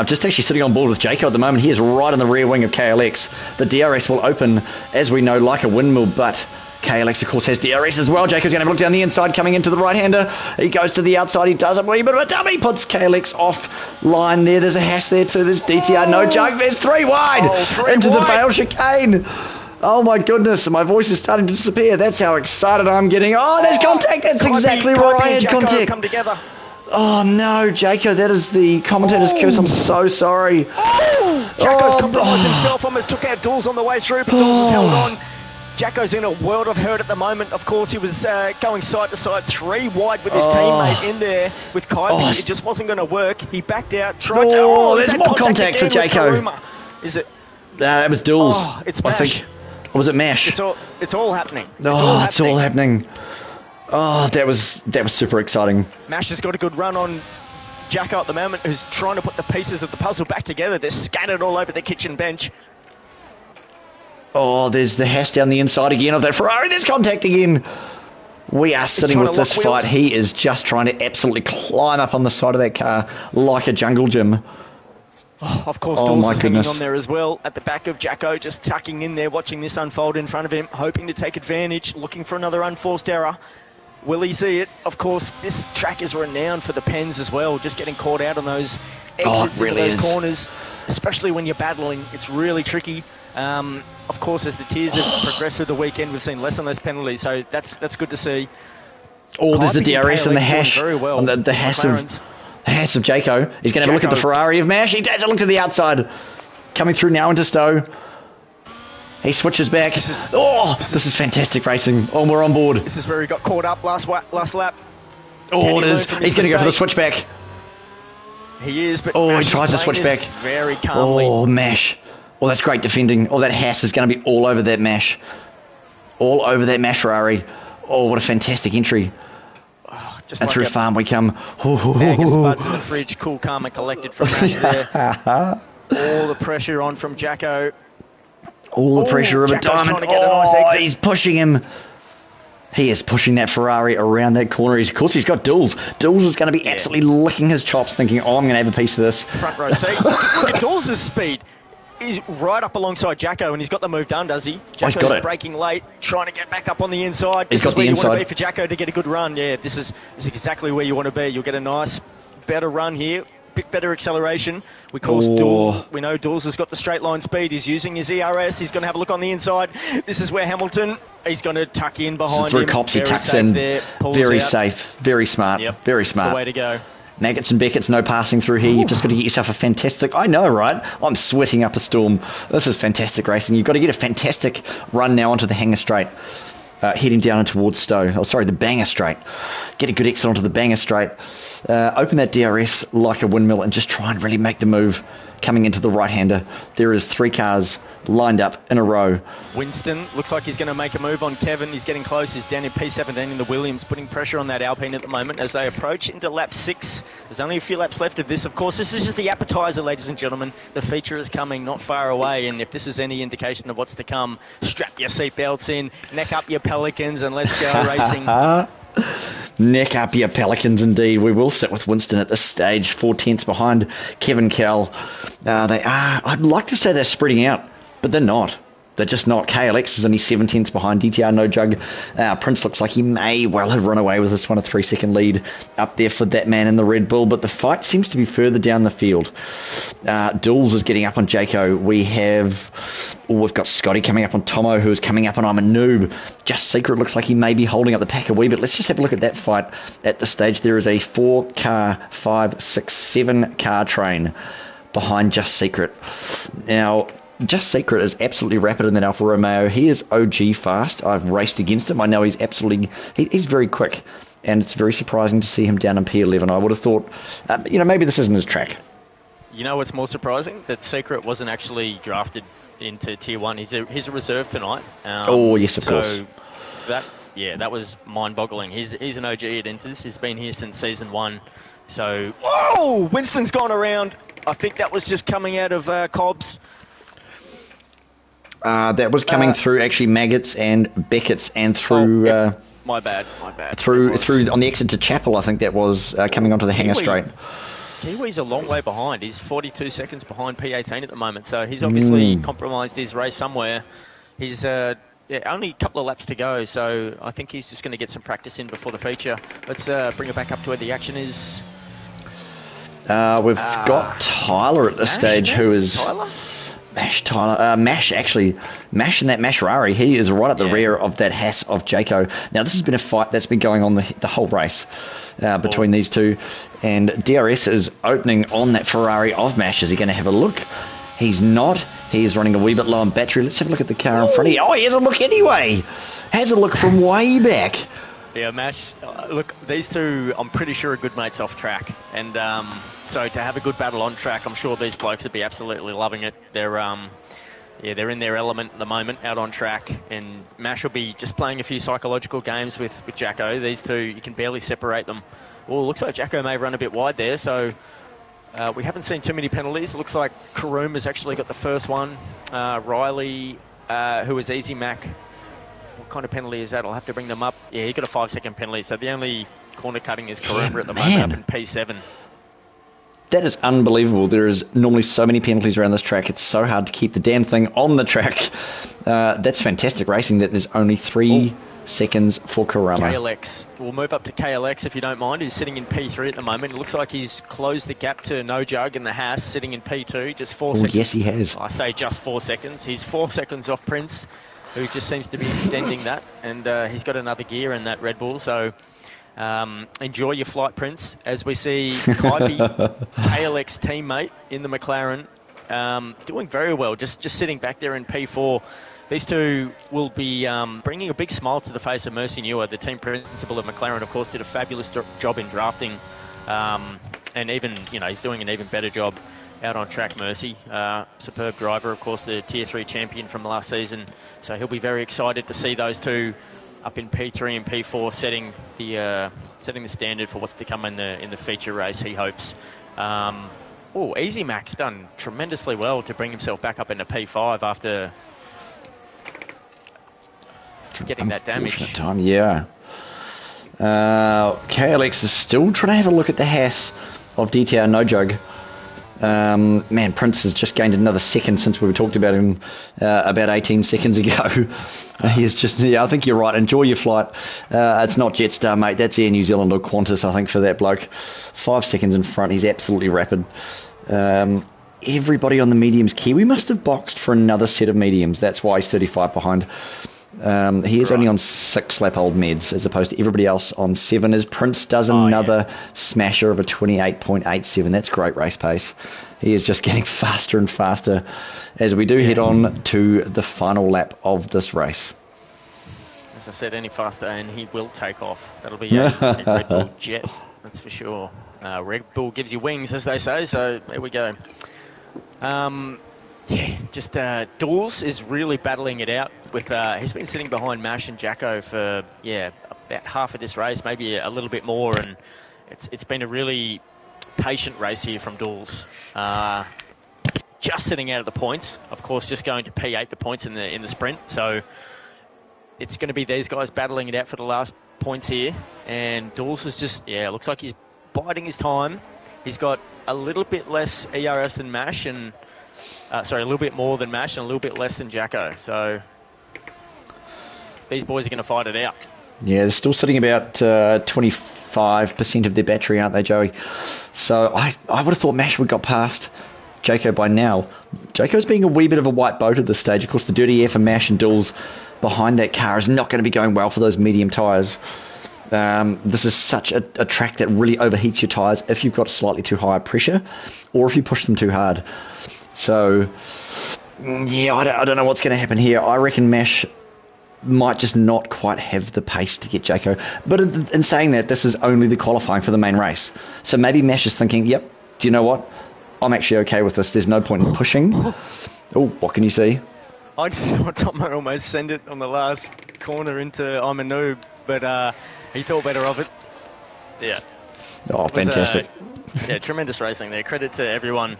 Just actually sitting on board with Jaco at the moment. He is right in the rear wing of KLX. The DRS will open, as we know, like a windmill, but KLX, of course, has DRS as well. Jaco's going to have a look down the inside, coming into the right-hander. He goes to the outside. He does a wee bit of a dummy. Puts KLX off line there. There's a hash there too. There's DTR. No jug. There's 3 wide into the Vale chicane. Oh, my goodness. My voice is starting to disappear. That's how excited I'm getting. Oh, there's contact. That's exactly where I had contact. Come together. Oh, no, Jaco. That is the commentator's curse. I'm so sorry. Jaco's compromised himself. Almost took out Dulles on the way through, but Dulles has held on. Jaco's in a world of hurt at the moment. Of course, he was going side to side, 3 wide with his teammate in there with Kylie. It just wasn't going to work. He backed out, tried to... Oh, there's more contact for Jaco. Is it? That was Dulles. Oh, it's Mash. I think. Or was it Mash? It's all happening. It's all happening. Oh, that was super exciting. Mash has got a good run on Jaco at the moment, who's trying to put the pieces of the puzzle back together. They're scattered all over the kitchen bench. Oh, there's the hash down the inside again of that Ferrari. There's contact again. We are sitting with this fight. He is just trying to absolutely climb up on the side of that car like a jungle gym. Oh, of course, Dulles is hanging on there as well at the back of Jaco, just tucking in there, watching this unfold in front of him, hoping to take advantage, looking for another unforced error. Will he see it? Of course, this track is renowned for the pens as well, just getting caught out on those exits into those corners, especially when you're battling. It's really tricky. Of course, as the tiers have progressed through the weekend, we've seen less and less penalties, so that's good to see. Oh, there's the DRS and the hash. Very well. On the hash of Jaco. He's going to have a look at the Ferrari of Mash. He does a look to the outside. Coming through now into Stowe. He switches back. This is fantastic racing. Oh, we're on board. This is where he got caught up last lap. Oh, it is. He's going to go for the switchback. He is, but he tries to switch back. Very calmly. Oh, Mash. Oh, that's great defending. Oh, that Haas is going to be all over that Mash. All over that Mash Ferrari. Oh, what a fantastic entry. Just and like through farm we come. Bag of spuds in the fridge, cool, calm and collected from Mash there. All the pressure on from Jaco. All the pressure of a diamond. He's pushing him. He is pushing that Ferrari around that corner. Of course, he's got Dulles. Dulles is going to be absolutely licking his chops, thinking, I'm going to have a piece of this. Front row seat. Look at Dulles' speed. He's right up alongside Jaco, and he's got the move done, does he? Jaco's braking late, trying to get back up on the inside. This is where you want to be for Jaco to get a good run. Yeah, this is exactly where you want to be. You'll get a nice, better run here. Bit better acceleration. We know Dulles has got the straight line speed. He's using his ERS. He's going to have a look on the inside. This is where Hamilton, he's going to tuck in behind him. Through cops, he tucks in. Very safe. Very smart. Yep, very smart. That's the way to go. Maggots and Beckett's no passing through here. You've just got to get yourself a fantastic... I know, right? I'm sweating up a storm. This is fantastic racing. You've got to get a fantastic run now onto the Hanger Straight. Heading down and towards Stowe. Oh, sorry, the Banger Straight. Get a good exit onto the Banger Straight. Open that DRS like a windmill and just try and really make the move coming into the right-hander. There is 3 cars lined up in a row. Winston looks like he's going to make a move on Kevin. He's getting close. He's down in P17 in the Williams, putting pressure on that Alpine at the moment as they approach into lap 6. There's only a few laps left of this. Of course, this is just the appetizer, ladies and gentlemen. The feature is coming not far away, and if this is any indication of what's to come, strap your seatbelts in, neck up your Pelicans, and let's go racing. Neck up your Pelicans, indeed. We will sit with Winston at this stage, 4 tenths behind Kevin Kell. I'd like to say they're spreading out, but they're not. They're just not. KLX is only 7 tenths behind. DTR No Jug. Prince looks like he may well have run away with this one, a 3-second lead up there for that man in the Red Bull, but the fight seems to be further down the field. Dulles is getting up on Jaco. We've got Scotty coming up on Tomo, who is coming up on I'm a Noob. Just Secret looks like he may be holding up the pack a wee bit. Let's just have a look at that fight at this stage. There is a 4-car, 5, 6, 7-car train behind Just Secret. Now, Just Secret is absolutely rapid in that Alfa Romeo. He is OG fast. I've raced against him. I know he's he's very quick, and it's very surprising to see him down in P11. I would have thought, maybe this isn't his track. You know what's more surprising? That Secret wasn't actually drafted into Tier 1. He's a reserve tonight. Yes, of course. That yeah, that was mind-boggling. He's an OG at Inters. He's been here since season 1. So, whoa! Winston's gone around. I think that was just coming out of Cobbs. That was coming through actually Maggots and Beckett's and through. My bad. Through on the exit to Chapel, I think that was coming onto the Hangar Straight. Kiwi's a long way behind. He's 42 seconds behind P18 at the moment, so he's obviously compromised his race somewhere. He's only a couple of laps to go, so I think he's just going to get some practice in before the feature. Let's bring it back up to where the action is. We've got Tyler at this stage, who is... Tyler? Mash in that Mashrari, he is right at the rear of that Haas of Jayco. Now this has been a fight that's been going on the whole race between these two, and DRS is opening on that Ferrari of Mash. Is he going to have a look? He's not. He is running a wee bit low on battery. Let's have a look at the car in front of you. Oh, he has a look anyway. Has a look from way back. Yeah, Mash, look, these two, I'm pretty sure are good mates off track. And so to have a good battle on track, I'm sure these blokes would be absolutely loving it. They're in their element at the moment, out on track. And Mash will be just playing a few psychological games with Jacko. These two, you can barely separate them. Well, it looks like Jacko may have run a bit wide there, so we haven't seen too many penalties. It looks like Karoom has actually got the first one. Riley, who was Easy Mac, what kind of penalty is that? I'll have to bring them up. Yeah, he got a 5-second penalty, so the only corner cutting is Karooma at the moment up in P7. That is unbelievable. There is normally so many penalties around this track. It's so hard to keep the damn thing on the track. That's fantastic racing that there's only 3 seconds for Karama. KLX. We'll move up to KLX if you don't mind. He's sitting in P3 at the moment. It looks like he's closed the gap to No Jug and the Haas, sitting in P2. Just 4 seconds. Yes, he has. I say just 4 seconds. He's 4 seconds off Prince, who just seems to be extending that. And he's got another gear in that Red Bull. So enjoy your flight, Prince, as we see Kaibi, KLX teammate in the McLaren, doing very well, just sitting back there in P4. These two will be bringing a big smile to the face of Mercy Newer. The team principal of McLaren, of course, did a fabulous job in drafting, and even, he's doing an even better job out on track. Mercy, superb driver, of course, the Tier 3 champion from last season. So he'll be very excited to see those two up in P3 and P4, setting the standard for what's to come in the feature race. He hopes. Easy Mac's done tremendously well to bring himself back up into P5 after getting that damage. Time, yeah. KLX is still trying to have a look at the Haas of DTR No Jug. Man, Prince has just gained another second since we talked about him about 18 seconds ago. He is just, I think you're right. Enjoy your flight. It's not Jetstar, mate. That's Air New Zealand or Qantas, I think, for that bloke. 5 seconds in front. He's absolutely rapid. Everybody on the mediums. Kiwi must have boxed for another set of mediums. That's why he's 35 behind. He is only on 6 lap old meds as opposed to everybody else on 7. As Prince does another smasher of a 28.87. That's great race pace. He is just getting faster and faster as we do head on to the final lap of this race. As I said, any faster and he will take off. That'll be a Red Bull jet, that's for sure. Red Bull gives you wings, as they say, so there we go. Dawes is really battling it out with. He's been sitting behind Mash and Jacko for about half of this race, maybe a little bit more, and it's been a really patient race here from Dawes. Just sitting out of the points, of course, just going to P8 the points in the sprint. So it's going to be these guys battling it out for the last points here, and Dawes is just looks like he's biding his time. He's got a little bit less ERS than Mash and. A little bit more than Mash and a little bit less than Jacko. So these boys are going to fight it out. Yeah, they're still sitting about 25% of their battery, aren't they, Joey? So I would have thought Mash would got past Jayco by now. Jayco's being a wee bit of a white boat at this stage. Of course, the dirty air for Mash and Dulles behind that car is not going to be going well for those medium tyres. This is such a track that really overheats your tyres if you've got slightly too high pressure or if you push them too hard. So, I don't know what's going to happen here. I reckon Mash might just not quite have the pace to get Jayco. But in saying that, this is only the qualifying for the main race. So maybe Mash is thinking, yep, do you know what? I'm actually okay with this. There's no point in pushing. Oh, what can you see? I just saw Tomo almost send it on the last corner into I'm a noob, but he thought better of it. Yeah. Oh, fantastic. Yeah, tremendous racing there. Credit to everyone.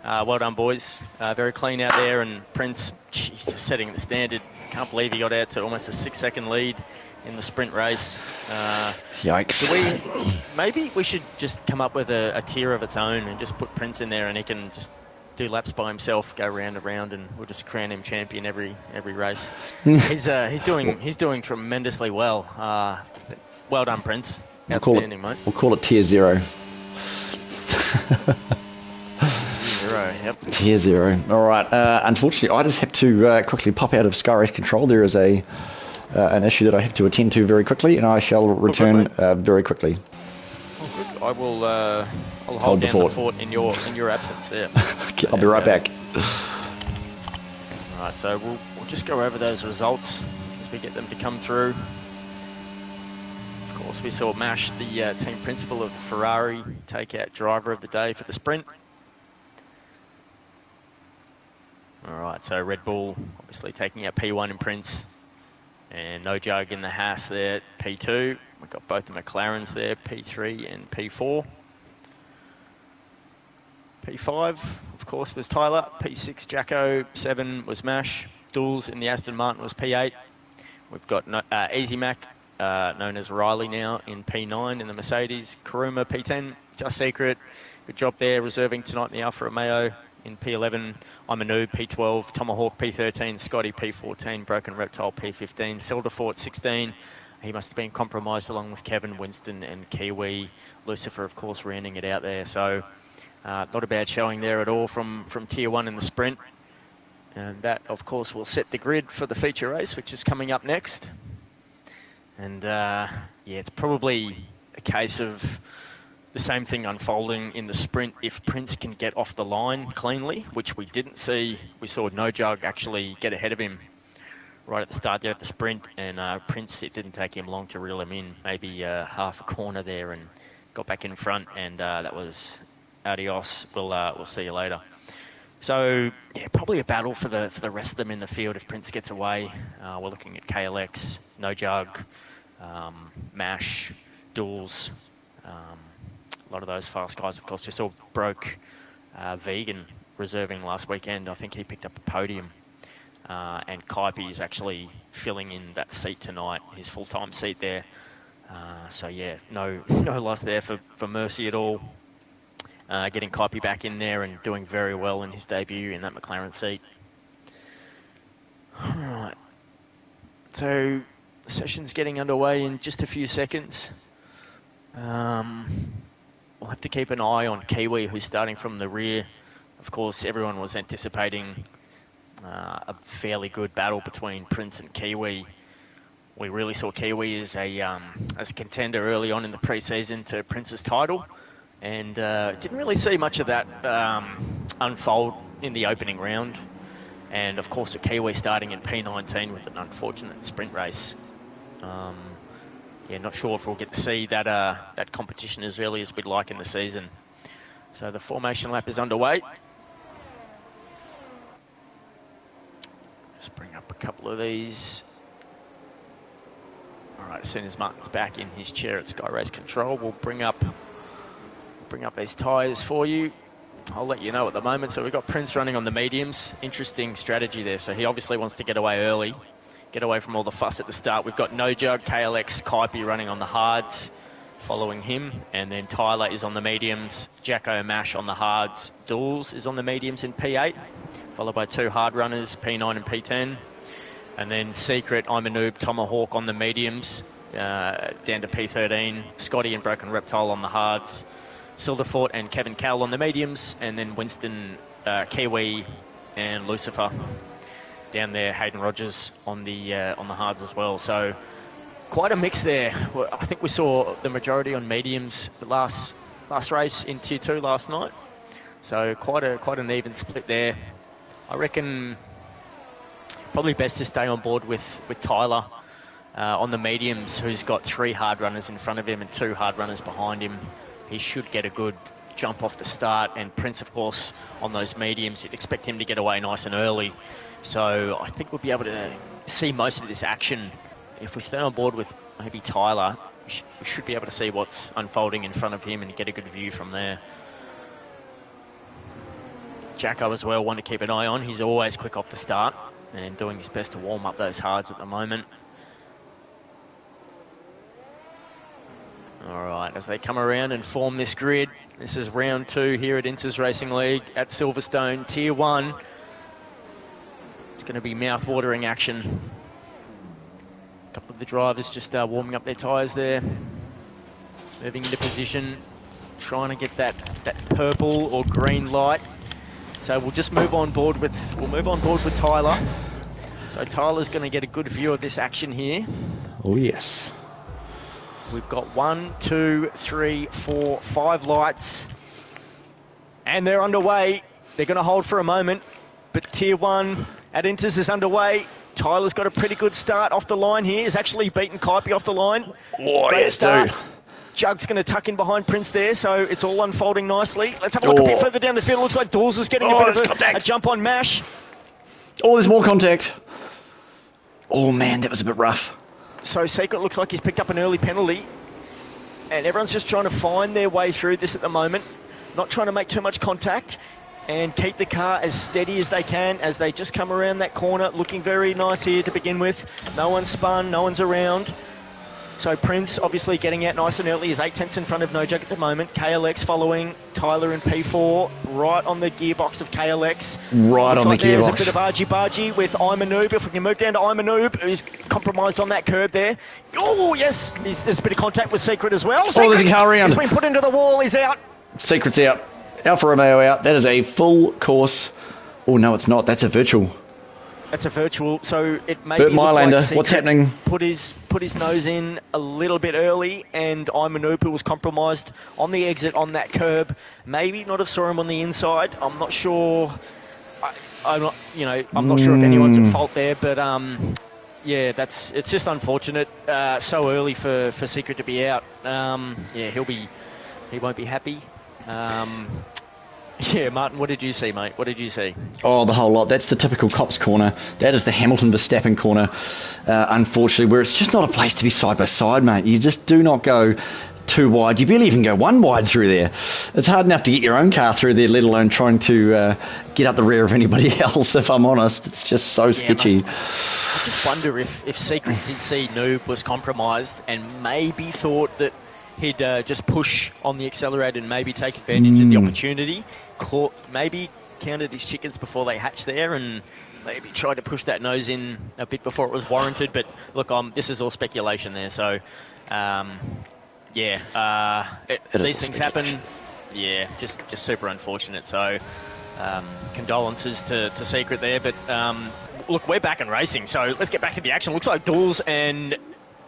Well done, boys. Very clean out there, and Prince, geez, just setting the standard. Can't believe he got out to almost a 6-second lead in the sprint race. Yikes. Maybe we should just come up with a tier of its own and just put Prince in there, and he can just do laps by himself, go round and round, and we'll just crown him champion every race. He's doing tremendously well. Well done, Prince. Outstanding, mate. We'll call it tier 0. Yep. Tier 0. All right. Unfortunately, I just have to quickly pop out of Sky Race Control. There is an issue that I have to attend to very quickly, and I shall return very quickly. Oh, good. I will. I'll hold down the fort in your absence. Yeah. I'll be right back. All right. So we'll just go over those results as we get them to come through. Of course, we saw Mash, the team principal of the Ferrari, take out driver of the day for the sprint. All right, so Red Bull obviously taking out P1 in Prince, and No Jug in the Haas there, P2. We've got both the McLarens there, P3 and P4. P5, of course, was Tyler. P6, Jacko. 7 was Mash. Dools in the Aston Martin was P8. We've got Easy Mac, known as Riley now, in P9 in the Mercedes. Karuma, P10. Just Secret, good job there, reserving tonight in the Alfa Romeo. In P11, I'm a noob, P12, Tomahawk, P13, Scotty, P14, Broken Reptile, P15, Silderfort, 16. He must have been compromised along with Kevin, Winston, and Kiwi. Lucifer, of course, rounding it out there. So not a bad showing there at all from Tier 1 in the sprint. And that, of course, will set the grid for the feature race, which is coming up next. And, yeah, it's probably a case of the same thing unfolding in the sprint if Prince can get off the line cleanly, which we didn't see. We saw No Jug actually get ahead of him right at the start there of the sprint, and Prince, it didn't take him long to reel him in, maybe half a corner there, and got back in front, and that was adios. We'll see you later. So yeah, probably a battle for the rest of them in the field if Prince gets away. We're looking at KLX, No Jug, Mash, Duels. A lot of those fast guys, of course. Just saw Broke Vegan reserving last weekend. I think he picked up a podium. And Kaipi is actually filling in that seat tonight, his full-time seat there. So yeah, no loss there for Mercy at all. Getting Kaipi back in there and doing very well in his debut in that McLaren seat. All right. So the session's getting underway in just a few seconds. We'll have to keep an eye on Kiwi, who's starting from the rear. Of course, everyone was anticipating a fairly good battle between Prince and Kiwi. We really saw Kiwi as a contender early on in the pre-season to Prince's title, and didn't really see much of that unfold in the opening round. And of course, a Kiwi starting in P19 with an unfortunate sprint race. Yeah, not sure if we'll get to see that competition as early as we'd like in the season. So the formation lap is underway. Just bring up a couple of these. All right, as soon as Martin's back in his chair at Sky Race Control, we'll bring up these tyres for you. I'll let you know at the moment. So we've got Prince running on the mediums. Interesting strategy there. So he obviously wants to get away early. Get away from all the fuss at the start. We've got No Jug, KLX, Kaipi running on the hards, following him. And then Tyler is on the mediums. Jacko Mash on the hards. Dools is on the mediums in P8, followed by 2 hard runners, P9 and P10. And then Secret, I'm a Noob, Tomahawk on the mediums, down to P13. Scotty and Broken Reptile on the hards. Silderfort and Kevin Cowell on the mediums. And then Winston, Kiwi and Lucifer down there, Hayden Rogers on the hards as well. So quite a mix there. I think we saw the majority on mediums the last race in Tier 2 last night. So quite an even split there. I reckon probably best to stay on board with Tyler on the mediums, who's got 3 hard runners in front of him and 2 hard runners behind him. He should get a good jump off the start, and Prince, of course, on those mediums, you'd expect him to get away nice and early. So I think we'll be able to see most of this action. If we stay on board with maybe Tyler, we should be able to see what's unfolding in front of him and get a good view from there. Jacko as well, one to keep an eye on. He's always quick off the start and doing his best to warm up those hards at the moment. All right, as they come around and form this grid, this is round 2 here at Inters Racing League at Silverstone, Tier 1. It's going to be mouth-watering action. A couple of the drivers just warming up their tyres there, moving into position, trying to get that purple or green light. So we'll just move on board with Tyler. So Tyler's going to get a good view of this action here. Oh yes. We've got 1, 2, 3, 4, 5 lights, and they're underway. They're going to hold for a moment, but Tier 1 at Inters is underway. Tyler's got a pretty good start off the line here. He's actually beaten Kaipi off the line. Oh, Great yes, start. dude. Jug's going to tuck in behind Prince there, so it's all unfolding nicely. Let's have a look a bit further down the field. Looks like Dawes is getting a bit of a jump on Mash. Oh, there's more contact. Oh, man, that was a bit rough. So Secret looks like he's picked up an early penalty, and everyone's just trying to find their way through this at the moment, not trying to make too much contact and keep the car as steady as they can as they just come around that corner. Looking very nice here to begin with. No one's spun, no one's around. So Prince obviously getting out nice and early. He's 8/10 in front of No Jug at the moment. KLX following Tyler in P4, right on the gearbox of KLX. Right Looks on like the gearbox. There's a bit of argy-bargy with Imanoob. If we can move down to Imanoob, who's compromised on that curb there. Oh, yes, there's a bit of contact with Secret as well. Oh, there's a car around. He's been put into the wall, he's out. Secret's out. Alfa Romeo out. That is a full course. Oh, no, it's not. That's a virtual. That's a virtual, so it may Bert be look Mylander, like Secret what's happening? Put his nose in a little bit early, and Imanoob, who was compromised on the exit on that curb, maybe not have saw him on the inside. I'm not sure. I'm not sure if anyone's at fault there, but yeah, it's just unfortunate. So early for Secret to be out. Yeah, he won't be happy. Yeah, Martin, what did you see, mate? What did you see? Oh, the whole lot. That's the typical cops corner. That is the Hamilton-Verstappen corner, unfortunately, where it's just not a place to be side by side, mate. You just do not go too wide. You barely even go one wide through there. It's hard enough to get your own car through there, let alone trying to get up the rear of anybody else, if I'm honest. It's just so sketchy. Mate. I just wonder if Secret did see Noob was compromised and maybe thought that he'd just push on the accelerator and maybe take advantage of the opportunity. Maybe counted his chickens before they hatched there and maybe tried to push that nose in a bit before it was warranted. But look, this is all speculation there. So, yeah, these things happen. Yeah, just super unfortunate. So, condolences to Secret there. But look, we're back in racing. So let's get back to the action. Looks like Dawes and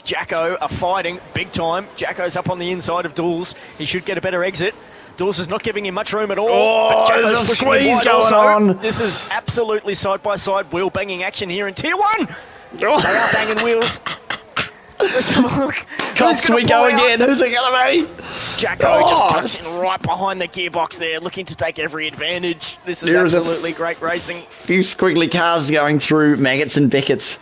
Jacko are fighting big time. Jacko's up on the inside of Dawes. He should get a better exit. Dawes is not giving him much room at all. Oh, there's a squeeze going on. This is absolutely side-by-side wheel banging action here in Tier 1. They are banging wheels. Let's have a look. Cops, we go again. Who's it going to be? Jacko just tucks in right behind the gearbox there, looking to take every advantage. This is absolutely great racing. A few squiggly cars going through, Maggots and Beckett's.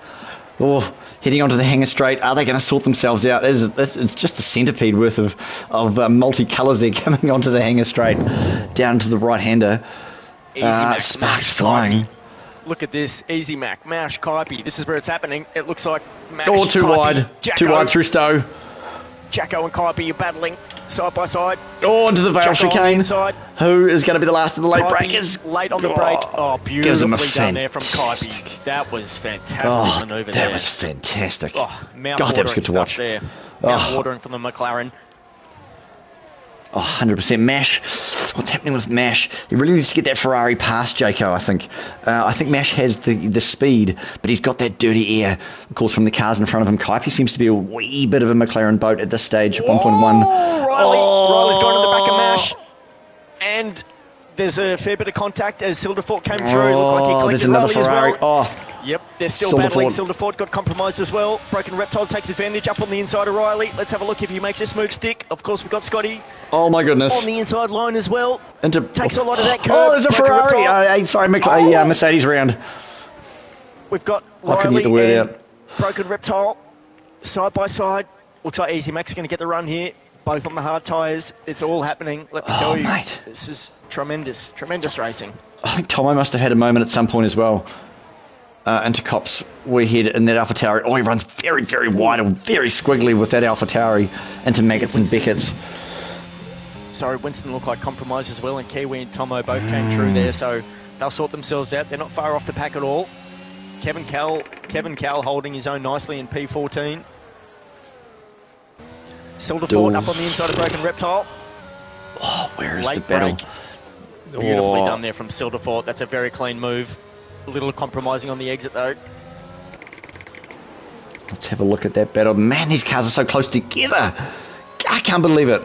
Oh, heading onto the hangar straight. Are they going to sort themselves out? It's just a centipede worth of multi-colours there coming onto the hangar straight down to the right-hander. Sparks flying. Look at this. Easy Mac, Mash, Kaipi. This is where it's happening. It looks like Mash, too Kaipi, wide. Jacko. Too wide through Stowe. Jacko and Kaipi are battling side by side. Oh, into the Vale chicane. Inside. Who is going to be the last of the late Kaipi breakers? Late on the break. Oh, beautifully done there from fantastic. Kaipi. That was fantastic manoeuvre there. That was fantastic. Oh, God, that was good to watch. There. Mouth watering from the McLaren. Oh, 100%. Mash. What's happening with Mash? He really needs to get that Ferrari past Jayco, I think. I think Mash has the speed, but he's got that dirty air, of course, from the cars in front of him. Kaipi seems to be a wee bit of a McLaren boat at this stage, 1.1. Riley's going to the back of Mash. And there's a fair bit of contact as Silderfort came through. Looked like he collected there's another Riley Ferrari. as well. Yep, they're still Silderford. battling. Silderford got compromised as well. Broken Reptile takes advantage up on the inside of Riley. Let's have a look if he makes this move stick. Of course, we've got Scotty Oh my goodness. on the inside line as well. Into, Takes a lot of that curve. Oh, there's a Broken Ferrari. Reptile. Mercedes round. We've got I couldn't Riley get the word and out. Broken Reptile side by side. Looks like Easy Mac's going to get the run here. Both on the hard tyres. It's all happening. Let me tell you, mate. this is tremendous, tremendous racing. I think Tomo must have had a moment at some point as well. Into Cops, we head in that AlphaTauri. Oh, he runs very, very wide and very squiggly with that AlphaTauri into Maggots and Beckett's. Sorry, Winston looked like compromised as well, and Kiwi and Tomo both came through there, so they'll sort themselves out. They're not far off the pack at all. Kevin Cal holding his own nicely in P14. Silderford up on the inside of Broken Reptile. Oh, where is Late the battle? break. Beautifully done there from Silderford. That's a very clean move. A little compromising on the exit though. Let's have a look at that battle. Man, these cars are so close together. I can't believe it.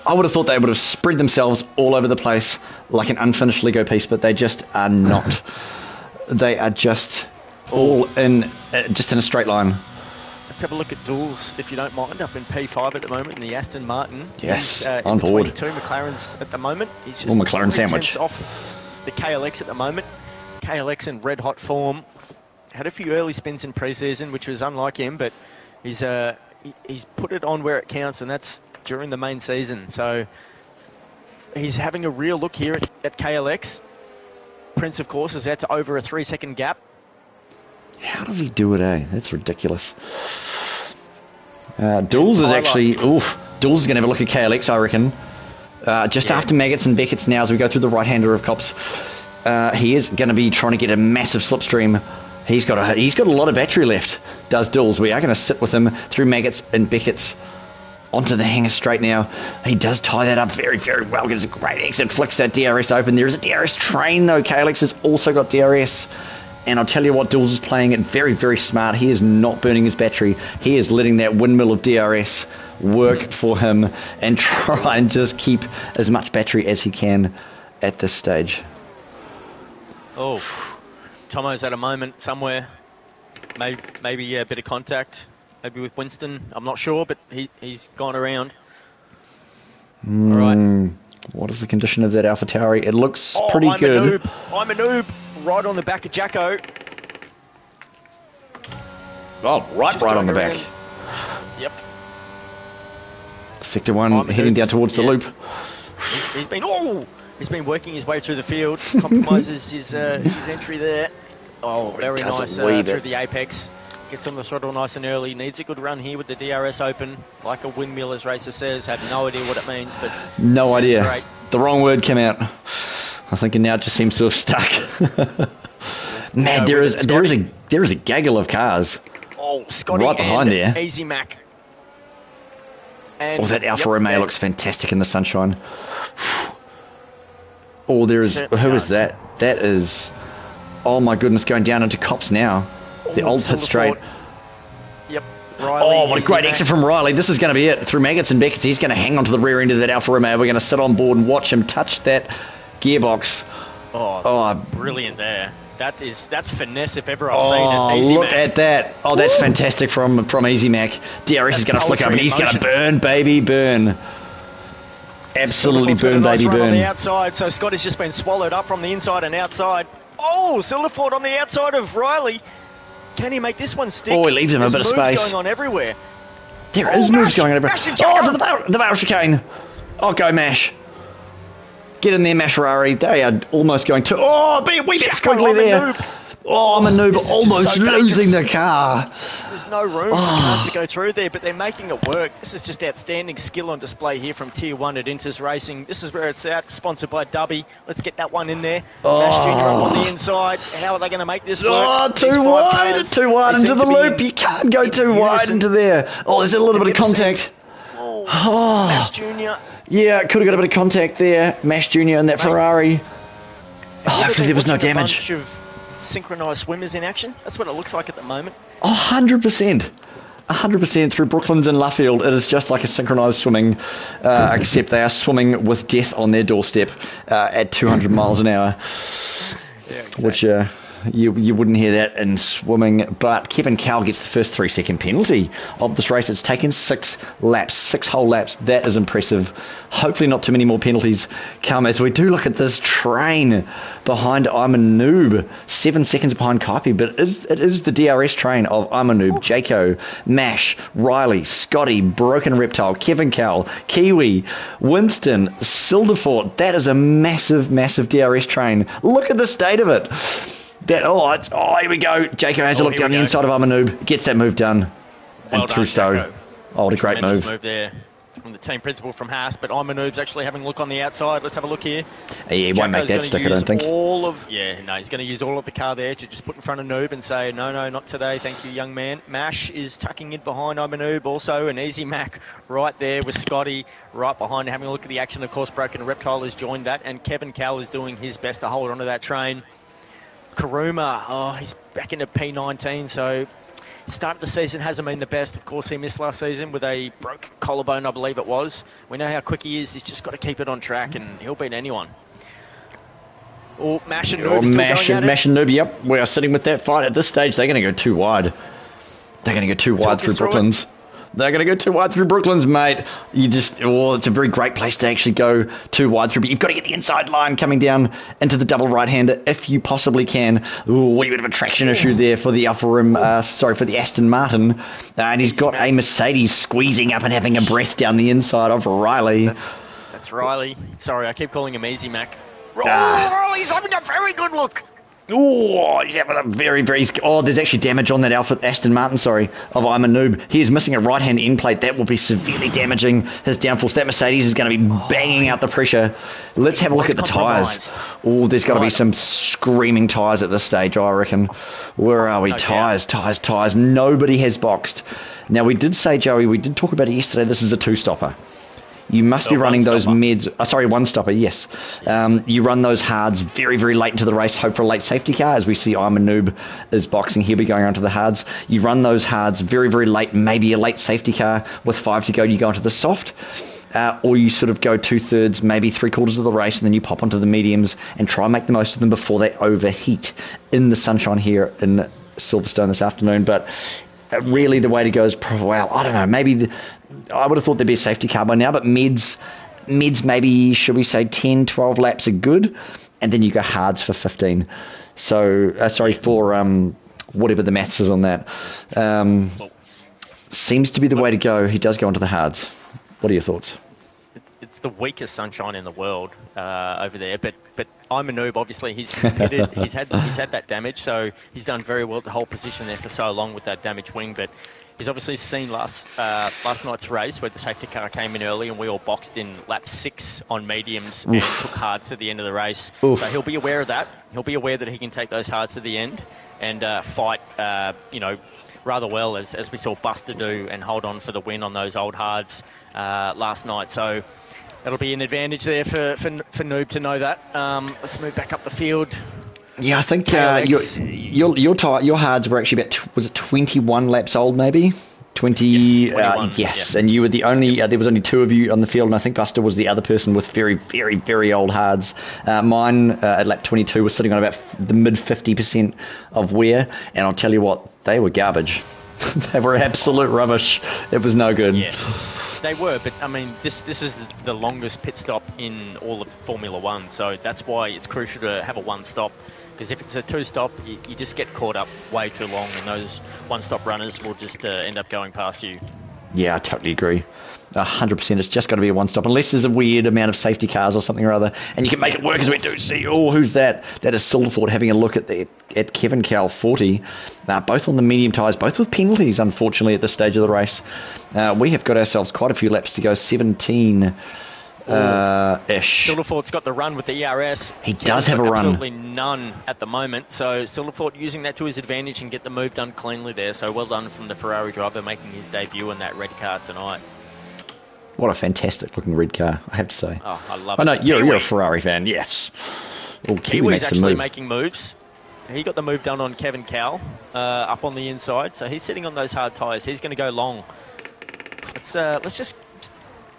I would have thought they would have spread themselves all over the place like an unfinished Lego piece, but they just are not. They are just all in a straight line. Let's have a look at Duels, if you don't mind, up in P5 at the moment in the Aston Martin. Yes, He's, on board. in between two McLarens at the moment. He's just McLaren 3 sandwich. tenths off the KLX at the moment. KLX in red hot form. Had a few early spins in pre-season, which was unlike him, but he's put it on where it counts, and that's during the main season. So he's having a real look here at KLX. Prince, of course, is out to over a 3-second gap. How does he do it, eh? That's ridiculous. Duels is actually... Oof. Duels is going to have a look at KLX, I reckon. After Maggots and Beckett's now, as we go through the right-hander of Cops. He is going to be trying to get a massive slipstream. He's got a lot of battery left, does Duels. We are going to sit with him through Maggots and Beckett's onto the hanger straight now. He does tie that up very, very well. Gets a great exit, flicks that DRS open. There is a DRS train, though. KLX has also got DRS. And I'll tell you what, Duels is playing it very, very smart. He is not burning his battery. He is letting that windmill of DRS work for him and try and just keep as much battery as he can at this stage. Oh, Tomo's at a moment somewhere. Maybe a bit of contact. Maybe with Winston. I'm not sure, but he's gone around. All right. What is the condition of that AlphaTauri? It looks pretty good. I'm a noob. Right on the back of Jacko. Oh, right on the back. Yep. Sector 1 heading down towards the loop. He's been working his way through the field. Compromises his entry there. Oh, very nice through the apex. Gets on the throttle nice and early. Needs a good run here with the DRS open. Like a windmill, as Racer says. Have no idea what it means, but... No idea. Great. The wrong word came out. I think it now just seems to have stuck. Man, there is a gaggle of cars. Oh, Scotty right behind there. Easy Mac. And that Alfa Romeo looks fantastic in the sunshine. Oh, who is that? That is... Oh my goodness, going down into Cops now. The old pit straight. Yep. Riley, oh, what a great exit from Riley. This is going to be it. Through Maggots and Beckett's, he's going to hang onto the rear end of that Alfa Romeo. We're going to sit on board and watch him touch that gearbox. Oh, brilliant there. That's finesse if ever I've seen it. Easy look at that. Oh, that's fantastic from Easy Mac. DRS is going to flick up and he's going to burn, baby, burn. Absolutely burn, baby, burn. On the outside, so Scott has just been swallowed up from the inside and outside. Oh, Silderford on the outside of Riley. Can he make this one stick? Oh, he leaves him a bit of space. Going on everywhere. There is moves going on everywhere. Oh, to the Vale chicane. Oh, go Mash. Get in there, Mash Ferrari. They are almost going to... Oh, wee bit squiggly there. Oh, I'm a noob. Almost losing the car. There's no room for cars to go through there, but they're making it work. This is just outstanding skill on display here from Tier 1 at Inters Racing. This is where it's at, sponsored by Dubby. Let's get that one in there. Mash Jr. up on the inside. How are they going to make this work? Oh, too wide into the loop. You can't go too wide into there. Oh, there's a little bit of contact. Oh, Mash Jr. Yeah, could have got a bit of contact there. Mash Jr. and that Ferrari. Hopefully there was no damage. Synchronised swimmers in action. That's what it looks like at the moment. 100%. 100% through Brooklands and Luffield. It is just like a synchronised swimming, except they are swimming with death on their doorstep at 200 miles an hour. Yeah, exactly. Which You wouldn't hear that in swimming, but Kevin Cowell gets the first 3-second penalty of this race. It's taken 6 laps, 6 whole laps. That is impressive. Hopefully not too many more penalties come as we do look at this train behind Iman Noob. 7 seconds behind Kaipi, but it is the DRS train of Iman Noob, Jaco, Mash, Riley, Scotty, Broken Reptile, Kevin Cowell, Kiwi, Winston, Silderfort. That is a massive, massive DRS train. Look at the state of it. Here we go. Jaco has a look down the inside of Amanoob, gets that move done, Well and through done, Stowe. Jaco. Oh, what a great Tremendous move. there from the team principal from Haas, but Imanoob's actually having a look on the outside. Let's have a look here. Yeah, he won't make that stick, I don't think. He's going to use all of the car there to just put in front of Noob and say, no, not today, thank you, young man. Mash is tucking in behind Imanoob, also an easy Mac right there with Scotty right behind, having a look at the action. Of course, Broken Reptile has joined that, and Kevin Cowell is doing his best to hold onto that train. Karuma, he's back into P19, so start of the season hasn't been the best. Of course, he missed last season with a broken collarbone, I believe it was. We know how quick he is. He's just got to keep it on track, and he'll beat anyone. Mash and Noob still going at it. Mash and Noob, yep. We are sitting with that fight. At this stage, they're going to go too wide. They're going to go too wide through Brooklands. They're going to go too wide through Brooklands, mate. It's a very great place to actually go too wide through, but you've got to get the inside line coming down into the double right-hander if you possibly can. Wee bit of a traction issue there for the for the Aston Martin. And he's got a Mercedes squeezing up and having a breath down the inside of Riley. That's Riley. Sorry, I keep calling him Easy Mac. Riley's having a very good look. He's having a very, very... there's actually damage on that Aston Martin, of Iman Noob. He is missing a right-hand end plate. That will be severely damaging his downforce. That Mercedes is going to be banging out the pressure. Let's have a look at the tyres. There's got to be some screaming tyres at this stage, I reckon. Where are we? No Tyres. Nobody has boxed. Now, we did say, Joey, we did talk about it yesterday, this is a two-stopper. You must be running those mids. One stopper, yes. You run those hards very, very late into the race, hope for a late safety car, as we see Iman Noob is boxing. He'll be going onto the hards. You run those hards very, very late, maybe a late safety car with 5 to go, you go onto the soft. Or you sort of go 2/3, maybe 3/4 of the race, and then you pop onto the mediums and try and make the most of them before they overheat in the sunshine here in Silverstone this afternoon. But really the way to go is, I don't know, maybe I would have thought there'd be a safety car by now, but mids maybe, should we say 10, 12 laps are good, and then you go hards for 15. So, for whatever the maths is on that. Seems to be the way to go. He does go onto the hards. What are your thoughts? It's the weakest sunshine in the world over there, but Iman Noob, obviously he's pitted, he's had that damage, so he's done very well to hold position there for so long with that damaged wing. But he's obviously seen last night's race where the safety car came in early and we all boxed in lap 6 on mediums and took hards to the end of the race. So he'll be aware of that. He'll be aware that he can take those hards to the end and fight, rather well, as we saw Buster do, and hold on for the win on those old hards last night. So that'll be an advantage there for Noob to know that. Let's move back up the field. Yeah, I think your hards were actually about, was it 21 laps old maybe? 20, yes, 21, yes. And you were the only, there was only 2 of you on the field, and I think Buster was the other person with very, very, very old hards. Mine at lap 22 was sitting on about the mid 50% of wear, and I'll tell you what, they were garbage. They were absolute rubbish. It was no good. Yeah, they were, but I mean, this is the longest pit stop in all of Formula One, so that's why it's crucial to have a one stop. Because if it's a 2-stop, you just get caught up way too long, and those one-stop runners will just end up going past you. Yeah, I totally agree. 100%. It's just got to be a one-stop, unless there's a weird amount of safety cars or something or other, and you can make it work, as we do see. Who's that? That is Silverford having a look at Kevin Cowell 40, both on the medium tyres, both with penalties, unfortunately, at this stage of the race. We have got ourselves quite a few laps to go, 17 ish. Silverford's got the run with the ERS. He does have a run. Absolutely none at the moment. So Silverford using that to his advantage and get the move done cleanly there. So well done from the Ferrari driver making his debut in that red car tonight. What a fantastic looking red car, I have to say. Oh, I love it. I know you're a Ferrari fan, yes. Kiwi's actually making moves. He got the move done on Kevin Cowell up on the inside. So he's sitting on those hard tyres. He's going to go long. Let's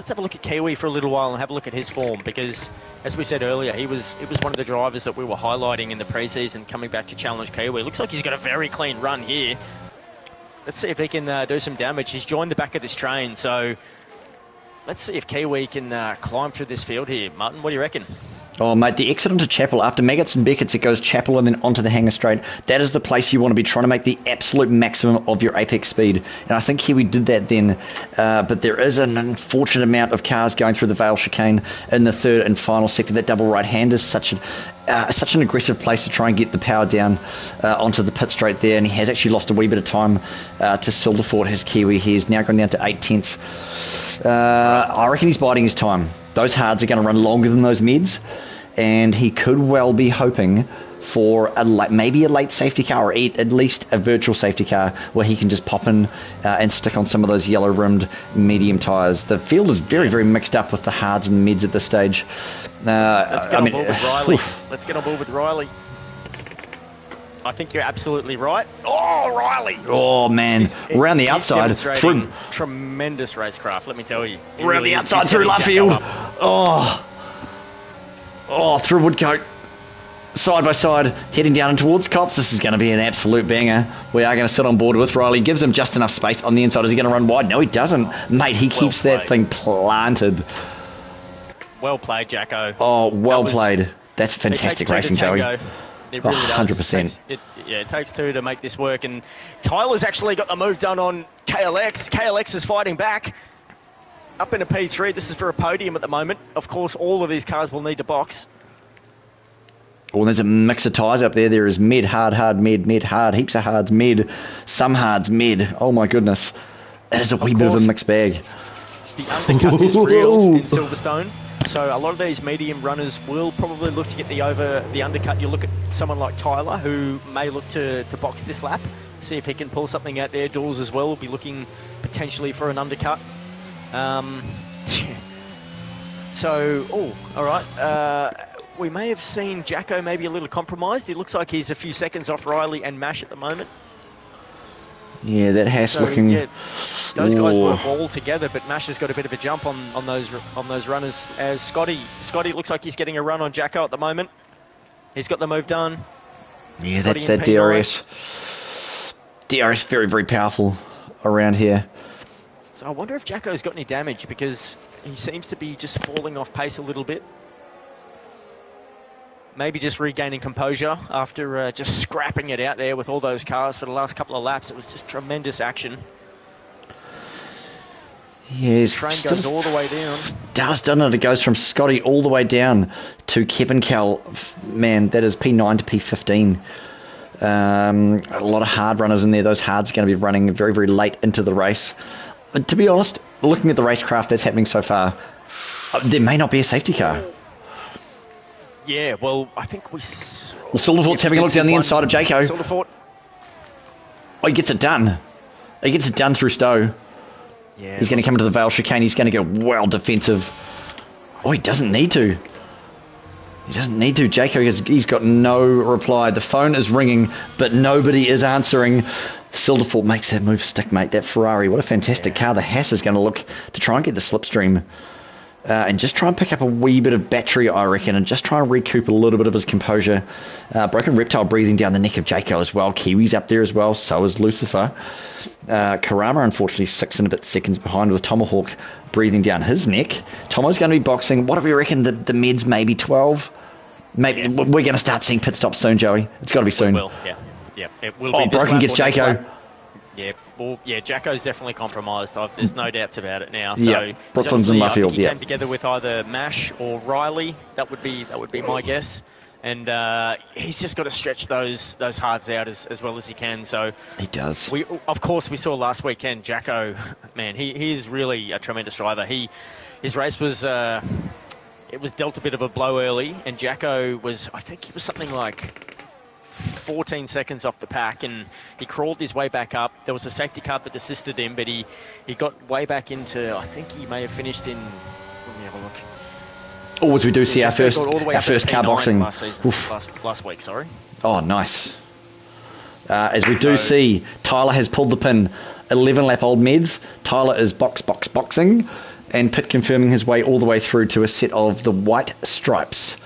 let's have a look at Kiwi for a little while and have a look at his form, because as we said earlier, it was one of the drivers that we were highlighting in the preseason coming back to challenge Kiwi. Looks like he's got a very clean run here. Let's see if he can do some damage. He's joined the back of this train, so let's see if Kiwi can climb through this field here. Martin, what do you reckon? Oh, mate, the exit onto Chapel, after Maggots and Beckett's, it goes Chapel and then onto the Hangar Straight. That is the place you want to be trying to make the absolute maximum of your apex speed. And I think Kiwi did that then. But there is an unfortunate amount of cars going through the Vale chicane in the third and final sector. That double right hand is such an aggressive place to try and get the power down onto the pit straight there. And he has actually lost a wee bit of time to Silderfort, his Kiwi. He is now gone down to 8 tenths. I reckon he's biding his time. Those hards are going to run longer than those mids, and he could well be hoping for maybe a late safety car, or at least a virtual safety car where he can just pop in and stick on some of those yellow-rimmed medium tyres. The field is very, very mixed up with the hards and mids at this stage. Let's get on board with Riley. Let's get on board with Riley. I think you're absolutely right. Oh, Riley! Oh, man. Around the outside. Through tremendous racecraft, let me tell you. Around the outside through Luffield. Oh, through Woodcote. Side by side, heading down and towards Cops. This is going to be an absolute banger. We are going to sit on board with Riley. Gives him just enough space on the inside. Is he going to run wide? No, he doesn't. Mate, he keeps that thing planted. Well played, Jacko. Oh, well played. That's fantastic racing, Joey. It really does. 100%. It takes two to make this work, and Tyler's actually got the move done on KLX. KLX is fighting back. Up in a P3, this is for a podium at the moment. Of course, all of these cars will need to box. Oh, there's a mix of tyres up there. There is mid, hard, mid, hard. Heaps of hards, mid. Some hards, mid. Oh, my goodness. That is a wee bit of a mixed bag. The undercut is real in Silverstone. So a lot of these medium runners will probably look to get the undercut. You look at someone like Tyler, who may look to box this lap, see if he can pull something out there. Dawes as well will be looking potentially for an undercut. All right. We may have seen Jacko maybe a little compromised. He looks like he's a few seconds off Riley and Mash at the moment. Yeah, that has looking. Yeah, those guys work all together, but Mash has got a bit of a jump on those runners. As Scotty looks like he's getting a run on Jacko at the moment. He's got the move done. Yeah, Scotty, that's that DRS. DRS very, very powerful around here. So I wonder if Jacko's got any damage, because he seems to be just falling off pace a little bit. Maybe just regaining composure after just scrapping it out there with all those cars for the last couple of laps. It was just tremendous action. Yeah, train goes all the way down. Doesn't it? It goes from Scotty all the way down to Kevin Cal. Man, that is P9 to P15. A lot of hard runners in there. Those hards are going to be running very, very late into the race. To be honest, looking at the racecraft that's happening so far, there may not be a safety car. Yeah, well, I think Silverfort's having a look down the inside of Jayco. Silverfort. Oh, he gets it done. He gets it done through Stowe. Yeah. He's going to come into the Vale chicane. He's going to go well defensive. Oh, he doesn't need to. He doesn't need to. Jayco, he's got no reply. The phone is ringing, but nobody is answering. Silverfort makes that move stick, mate. That Ferrari, what a fantastic car. The Haas is going to look to try and get the slipstream. And just try and pick up a wee bit of battery, I reckon, and just try and recoup a little bit of his composure. Broken Reptile breathing down the neck of Jayco as well. Kiwi's up there as well, so is Lucifer. Karama, unfortunately, 6 and a bit seconds behind, with Tomahawk breathing down his neck. Tomo's going to be boxing. What do we reckon? The mids, maybe 12? Maybe we're going to start seeing pit stops soon, Joey. It's got to be soon. It will, yeah. It will be. Broken gets Jayco. Yeah, well, Jacko's definitely compromised. There's no doubts about it now. So Brooklands and Luffield. He came together with either Mash or Riley. That would be my guess. And he's just got to stretch those hards out as well as he can. So he does. Of course, we saw last weekend Jacko. Man, he is really a tremendous driver. His race was it was dealt a bit of a blow early, and Jacko was, I think he was something like 14 seconds off the pack, and he crawled his way back up. There was a safety car that assisted him, but he got way back into, I think he may have finished in, let me have a look. Oh, as we do see our first car boxing. Last week, sorry. Oh, nice. As we do see, Tyler has pulled the pin. 11 lap old meds. Tyler is boxing. and Pitt confirming his way all the way through to a set of the White Stripes,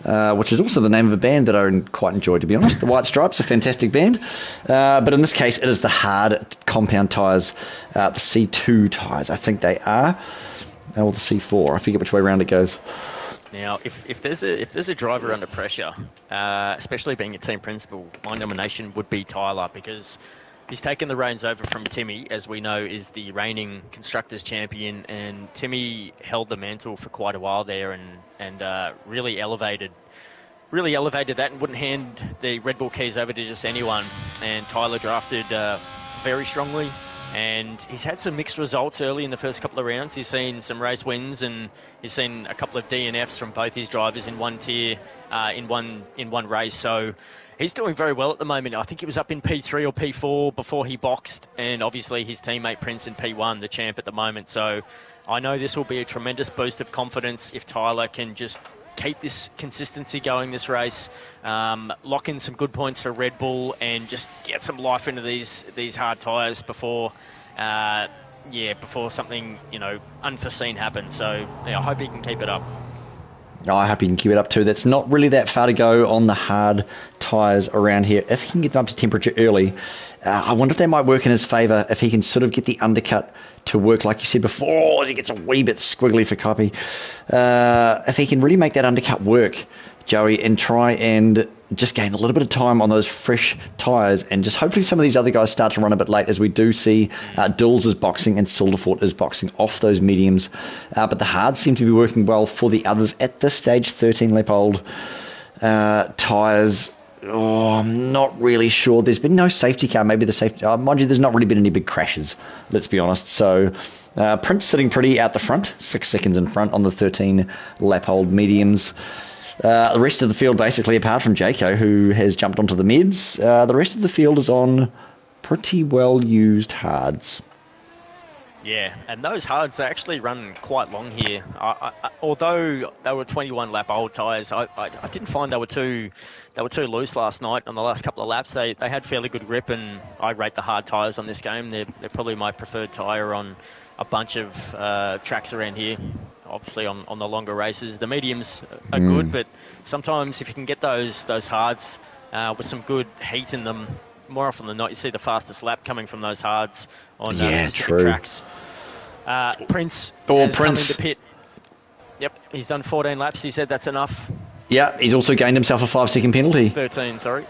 which is also the name of a band that I quite enjoy, to be honest. The White Stripes, a fantastic band. But in this case, it is the hard compound tyres, the C2 tyres, I think they are, or the C4. I forget which way around it goes. Now, if there's a driver under pressure, especially being a team principal, my nomination would be Tyler, because he's taken the reins over from Timmy, as we know is the reigning Constructors champion, and Timmy held the mantle for quite a while there and really elevated that and wouldn't hand the Red Bull keys over to just anyone. And Tyler drafted very strongly, and he's had some mixed results early in the first couple of rounds. He's seen some race wins, and he's seen a couple of DNFs from both his drivers in one tier, in one race. So he's doing very well at the moment. I think he was up in P3 or P4 before he boxed, and obviously his teammate Prince in P1, the champ at the moment. So I know this will be a tremendous boost of confidence if Tyler can just keep this consistency going this race, lock in some good points for Red Bull, and just get some life into these hard tyres before something unforeseen happens. So yeah, I hope he can keep it up. I hope he can keep it up too. That's not really that far to go on the hard tyres around here. If he can get them up to temperature early, I wonder if that might work in his favour, if he can sort of get the undercut to work, like you said before, as he gets a wee bit squiggly for Copy. If he can really make that undercut work, Joey, and try and just gain a little bit of time on those fresh tyres, and just hopefully some of these other guys start to run a bit late, as we do see Dulles is boxing and Silderfort is boxing off those mediums. But the hards seem to be working well for the others at this stage. 13 lap old tyres. Oh, I'm not really sure. There's been no safety car. Maybe the safety... mind you, there's not really been any big crashes, let's be honest. So Prince sitting pretty out the front, 6 seconds in front on the 13 lap old mediums. The rest of the field, basically, apart from Jayco, who has jumped onto the mids, the rest of the field is on pretty well-used hards. Yeah, and those hards, they actually run quite long here. Although they were 21 lap old tyres, I didn't find they were too loose last night on the last couple of laps. They had fairly good grip, and I rate the hard tyres on this game. They're probably my preferred tyre on a bunch of tracks around here. Obviously on the longer races, the mediums are good, but sometimes if you can get those hards with some good heat in them, more often than not you see the fastest lap coming from those hards on specific tracks. Prince has come into pit. Yep, he's done 14 laps. He said that's enough. Yeah, he's also gained himself a 5-second penalty. 13, sorry.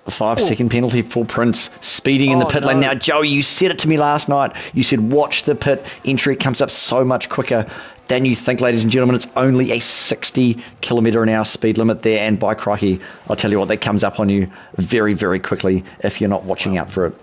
A 5-second penalty for Prince, speeding in the pit lane. Now, Joey, you said it to me last night. You said, watch the pit entry. It comes up so much quicker than you think, ladies and gentlemen. It's only a 60 kilometre an hour speed limit there, and by crikey, I'll tell you what, that comes up on you very, very quickly if you're not watching out for it.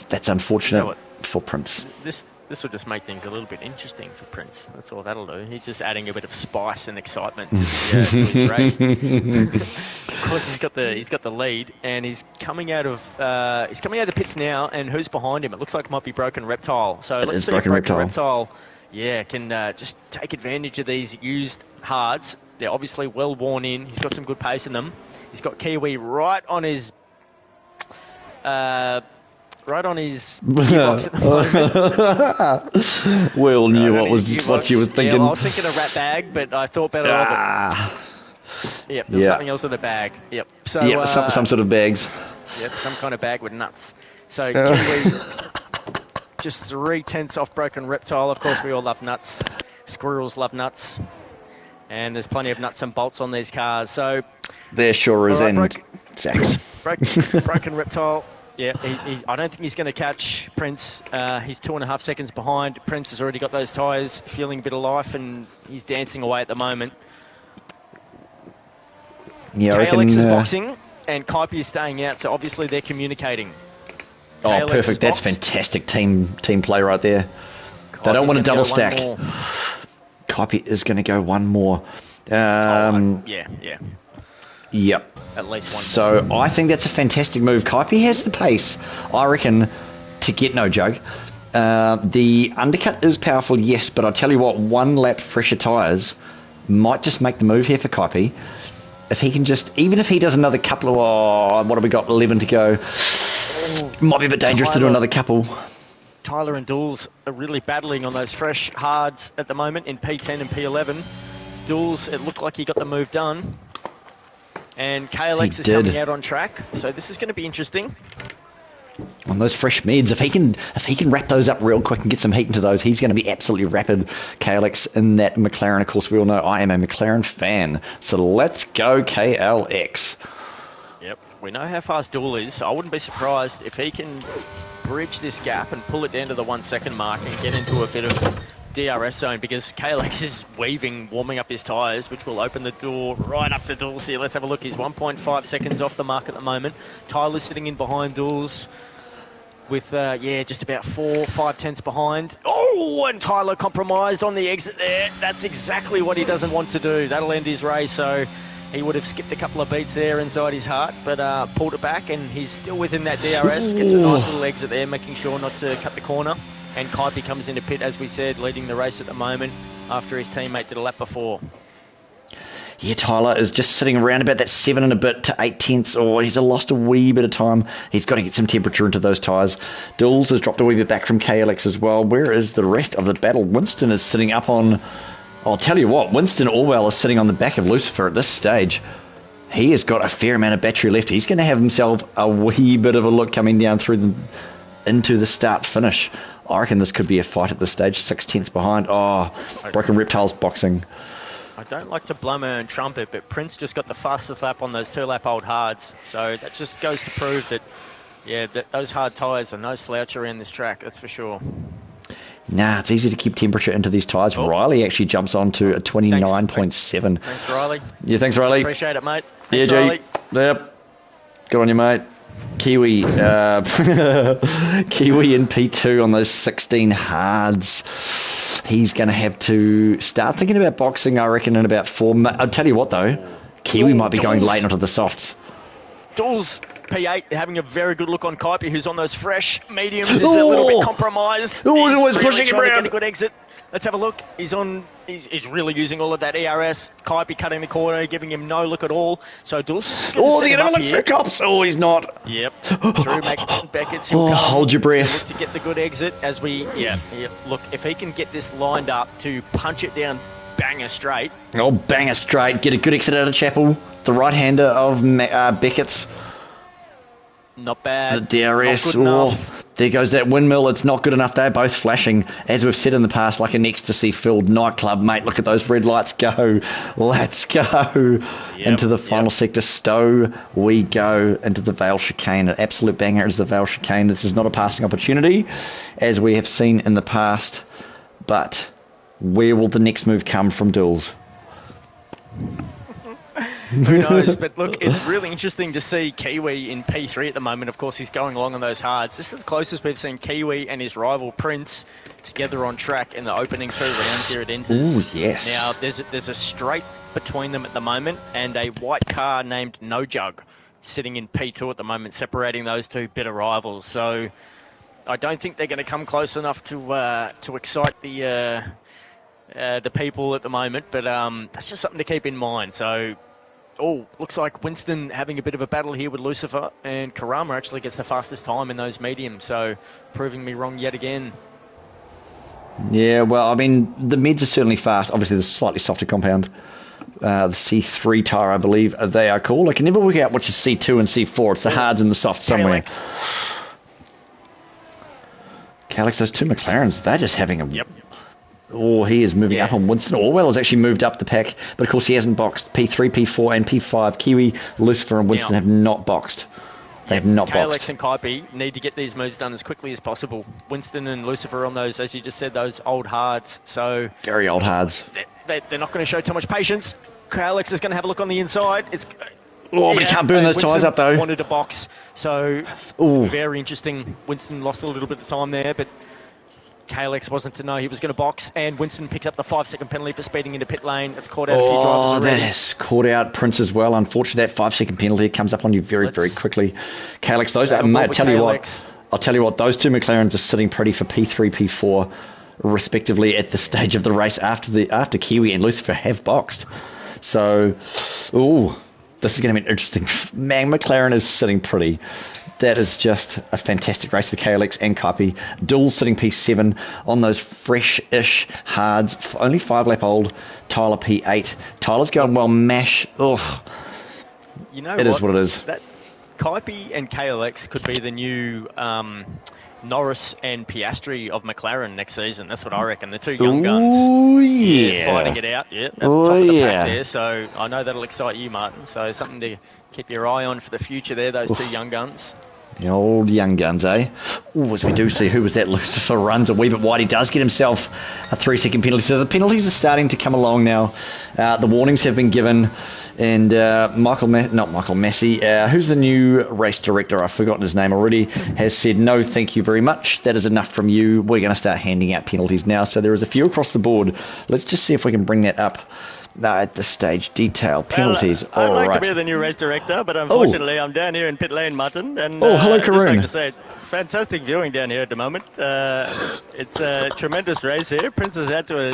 That's unfortunate for Prince. This will just make things a little bit interesting for Prince. That's all that'll do. He's just adding a bit of spice and excitement to his race. Of course, he's got the lead, and he's coming out of the pits now. And who's behind him? It looks like it might be Broken Reptile. So let's see if Broken Reptile, can just take advantage of these used hards. They're obviously well worn in. He's got some good pace in them. He's got Kiwi right on his gearbox at the moment. We all knew what you were thinking. Yeah, I was thinking a rat bag, but I thought better of it. Yep, there's something else in the bag. Yep. So some sort of bags. Yep, some kind of bag with nuts. So Kiwi just 3/10 off Broken Reptile. Of course, we all love nuts. Squirrels love nuts. And there's plenty of nuts and bolts on these cars. So there sure is, and Zax. Broken Reptile. Yeah, I don't think he's going to catch Prince. He's 2.5 seconds behind. Prince has already got those tyres, feeling a bit of life, and he's dancing away at the moment. Yeah, KLX is boxing, and Kaipi is staying out, so obviously they're communicating. Oh, KLX perfect. That's fantastic team play right there. They don't want to double stack. Kaipi is going to go one more. Yeah. Yep. At least one. So I think that's a fantastic move. Kaipi has the pace, I reckon, to get no jug. The undercut is powerful, yes, but I'll tell you what, 1 lap fresher tyres might just make the move here for Kaipi. If he can just, even if he does another couple of, what have we got, 11 to go, might be a bit dangerous to do another couple. Tyler and Dools are really battling on those fresh hards at the moment in P10 and P11. Dools, it looked like he got the move done. And KLX is coming out on track, so this is going to be interesting. On those fresh meds, if he can wrap those up real quick and get some heat into those, he's going to be absolutely rapid. KLX in that McLaren, of course, we all know I am a McLaren fan. So let's go KLX. Yep, we know how fast Dool is, so I wouldn't be surprised if he can bridge this gap and pull it down to the 1 second mark and get into a bit of DRS zone, because KLX is weaving, warming up his tyres, which will open the door right up to Dools here. Let's have a look. He's 1.5 seconds off the mark at the moment. Tyler's sitting in behind Dools with, just about 4-5 tenths behind. Oh, and Tyler compromised on the exit there. That's exactly what he doesn't want to do. That'll end his race, so he would have skipped a couple of beats there inside his heart, but pulled it back, and he's still within that DRS. Gets a nice little exit there, making sure not to cut the corner. And Kaipi comes into pit, as we said, leading the race at the moment after his teammate did a lap before. Yeah, Tyler is just sitting around about that 7 and a bit to 8 tenths, or he's lost a wee bit of time. He's got to get some temperature into those tyres. Dools has dropped a wee bit back from KLX as well. Where is the rest of the battle? Winston is sitting up on... I'll tell you what, Winston Orwell is sitting on the back of Lucifer at this stage. He has got a fair amount of battery left. He's going to have himself a wee bit of a look coming down through into the start-finish. I reckon this could be a fight at this stage. 6 tenths behind. Oh, Broken Reptiles boxing. I don't like to blow my own trumpet, but Prince just got the fastest lap on those 2-lap old hards. So that just goes to prove that, those hard tyres are no slouch around this track, that's for sure. Nah, it's easy to keep temperature into these tyres. Oh. Riley actually jumps on to a 29.7. Thanks, Riley. Yeah, thanks, Riley. Appreciate it, mate. Thanks, Riley. Yep. Good on you, mate. Kiwi. Kiwi in P2 on those 16 hards. He's going to have to start thinking about boxing, I reckon, in about 4 minutes. I'll tell you what, though. Kiwi might be going late onto the softs. Dools P8 having a very good look on Kaipi, who's on those fresh mediums. Is a little bit compromised. He's always really pushing him around. To get a good exit. Let's have a look. He's really using all of that ERS. Kaipi cutting the corner, giving him no look at all. So Dools is going to have a look for cops. Oh, he's not. Yep. Through Beckett's. Hold your breath. Look to get the good exit as we. Look, if he can get this lined up to punch it down, banger straight. Oh, banger straight. Get a good exit out of Chapel. The right-hander of Beckett's. Not bad. The DRS. There goes that windmill. It's not good enough. They're both flashing. As we've said in the past, like an ecstasy-filled nightclub, mate. Look at those red lights go. Let's go. Into the final sector. Stowe we go into the Vale Chicane. An absolute banger is the Vale Chicane. This is not a passing opportunity, as we have seen in the past. But where will the next move come from Dools? Who knows? But look, it's really interesting to see Kiwi in P3 at the moment. Of course, he's going along on those hards. This is the closest we've seen Kiwi and his rival Prince together on track in the opening 2 rounds here at Inters. Ooh, yes. Now, there's a straight between them at the moment, and a white car named No Jug sitting in P2 at the moment, separating those two bitter rivals. So I don't think they're going to come close enough to excite the people at the moment. But that's just something to keep in mind. So. Oh, looks like Winston having a bit of a battle here with Lucifer, and Karama actually gets the fastest time in those mediums, so proving me wrong yet again. Yeah, well, I mean, the mids are certainly fast. Obviously, the slightly softer compound. The C3 tire, I believe they are called. I can never work out which is C2 and C4. It's the hards and the softs somewhere. Calix, those two McLarens, they're just having a... Yep. Oh, he is moving up on Winston. Orwell has actually moved up the pack, but of course he hasn't boxed. P3, P4, and P5. Kiwi, Lucifer, and Winston have not boxed. They have not boxed. KLX and Kaipi need to get these moves done as quickly as possible. Winston and Lucifer on those, as you just said, those old hards. So very old hards. They're not going to show too much patience. KLX is going to have a look on the inside. But he can't burn those tyres up, though. Wanted to box, so very interesting. Winston lost a little bit of time there, but KLX wasn't to know he was going to box, and Winston picked up the 5-second penalty for speeding into pit lane. That's caught out a few drivers already. That has caught out Prince as well. Unfortunately, that 5-second penalty comes up on you very quickly. KLX, those are, mate, I'll tell you what, those two McLarens are sitting pretty for P3, P4, respectively, at the stage of the race after Kiwi and Lucifer have boxed. So, this is going to be interesting. Man, McLaren is sitting pretty. That is just a fantastic race for KLX and Kaipi. Dual sitting P7 on those fresh-ish hards. Only 5 lap old. Tyler P8. Tyler's going well. Mash. Ugh. You know it is what it is. That Kaipi and KLX could be the new Norris and Piastri of McLaren next season. That's what I reckon. The two young guns. Oh, yeah. Fighting it out. Yeah, at the top of the pack there. So I know that'll excite you, Martin. So something to keep your eye on for the future there, those two young guns. The old young guns, eh? Ooh, as we do see, who was that? Lucifer runs a wee bit wide. He does get himself a 3-second penalty. So the penalties are starting to come along now. The warnings have been given. And not Michael Massey, who's the new race director? I've forgotten his name already, has said, no, thank you very much. That is enough from you. We're going to start handing out penalties now. So there is a few across the board. Let's just see if we can bring that up. At this stage, detail penalties. Well, I'd like right. to be the new race director, but unfortunately, I'm down here in pit lane, Martin. And hello, I'd just Karun. like to say, fantastic viewing down here at the moment. It's a tremendous race here. Prince is out to a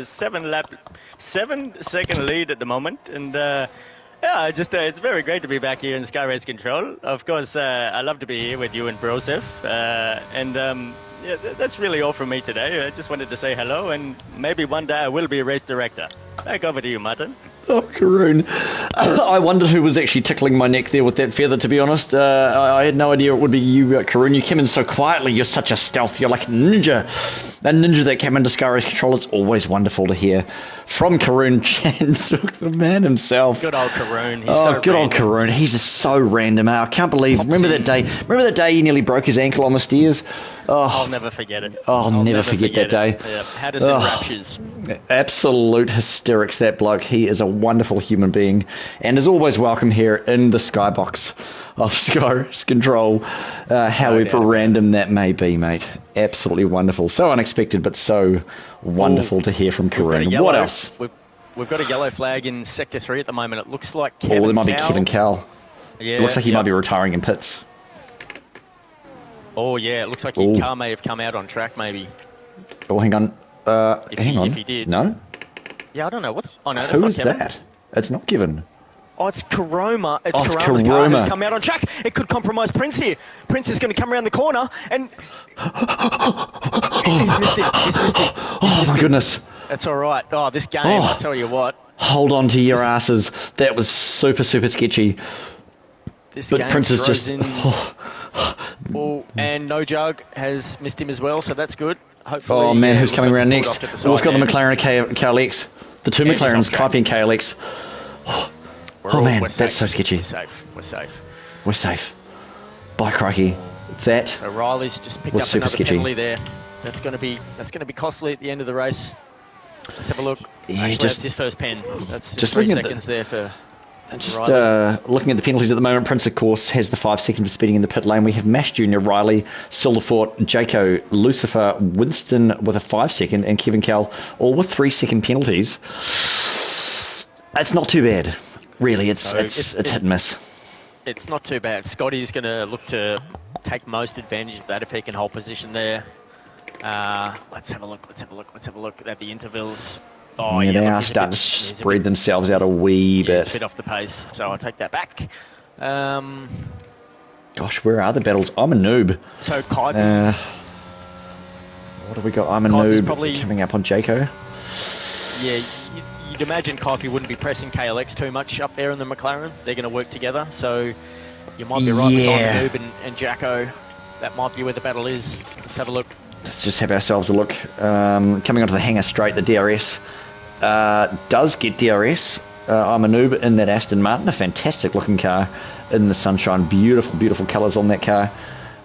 7-second lead at the moment, and yeah, it's very great to be back here in Sky Race Control. Of course, I love to be here with you and Brosef, and yeah, that's really all from me today. I just wanted to say hello, and maybe one day I will be a race director. Back over to you, Martin. Oh, Karun. I wondered who was actually tickling my neck there with that feather, to be honest. I had no idea it would be you, Karun. You came in so quietly. You're such a stealth. You're like a ninja. A ninja that came into Sky Race Control. It's always wonderful to hear from Karun Chanduk, the man himself. Good old Karun. He's so good old Karun. He's just so random. I can't believe. Remember that day? Remember that day he nearly broke his ankle on the stairs? Oh, I'll never forget it. I'll never forget that day. Yeah. Had us in raptures. Absolute hysterics, that bloke. He is a wonderful human being and is always welcome here in the skybox of Sky Race Control, however random that may be, mate. Absolutely wonderful. So unexpected, but so wonderful to hear from Karun. What else? We've got a yellow flag in Sector 3 at the moment. It looks like Kevin there might be Cowell. Kevin Cowell. Yeah, it looks like he might be retiring in pits. Oh, yeah, it looks like his car may have come out on track, maybe. Oh, hang on. Hang on. If he did. No? Yeah, I don't know. Oh, no, that's Who not is Kevin. that? It's not Kevin. Oh, it's Karoma. It's It's Karoma's car who's Karoma. come out on track. It could compromise Prince here. Prince is going to come around the corner, and he's missed it. He's missed it. Oh, my goodness. That's all right. Oh, this game, I tell you what. Hold on to your asses. That was super, super sketchy. This But game Prince is throws just... in. Oh, and No Jug has missed him as well, so that's good. Hopefully. Oh, man, who's looks coming like around he's next? pulled off to the We've got the side McLaren and KLX. The two And he's McLarens, off track. Kaipi and KLX. there. Man, that's so sketchy. We're safe. We're safe. We're safe. By crikey. That So Riley's just picked was up super another sketchy. penalty there. That's going to be costly at the end of the race. Let's have a look. Yeah, Actually, just- that's his first pen. That's just just 3 looking at seconds there for Just Riley. looking at the penalties at the moment, Prince, of course, has the 5 seconds for speeding in the pit lane. We have Mash Jr., Riley, Silverfort, Jaco, Lucifer, Winston with a 5 second, and Kevin Cowell, all with 3 second penalties. It's not too bad, really. It's hit and miss. It's not too bad. Scotty's going to look to take most advantage of that if he can hold position there. Let's have a look. Let's have a look at the intervals. Oh, yeah, they look, are he's a starting bit- to he's a spread bit- themselves out a wee Yeah, he's a bit. bit off the pace, so I'll take that back. Gosh, where are the battles? I'm a noob. So Kaipi, What have we got? I'm a Kaipi's noob probably- coming up on Jaco. yeah, you'd imagine Kaipi wouldn't be pressing KLX too much up there in the McLaren. They're going to work together, so you might be right Yeah. with I'm a noob and Jacko. That might be where the battle is. Let's have a look. Let's just have ourselves a look. Coming onto the hangar straight, the DRS does get DRS. I'm a noob in that Aston Martin, a fantastic looking car in the sunshine. Beautiful, beautiful colours on that car.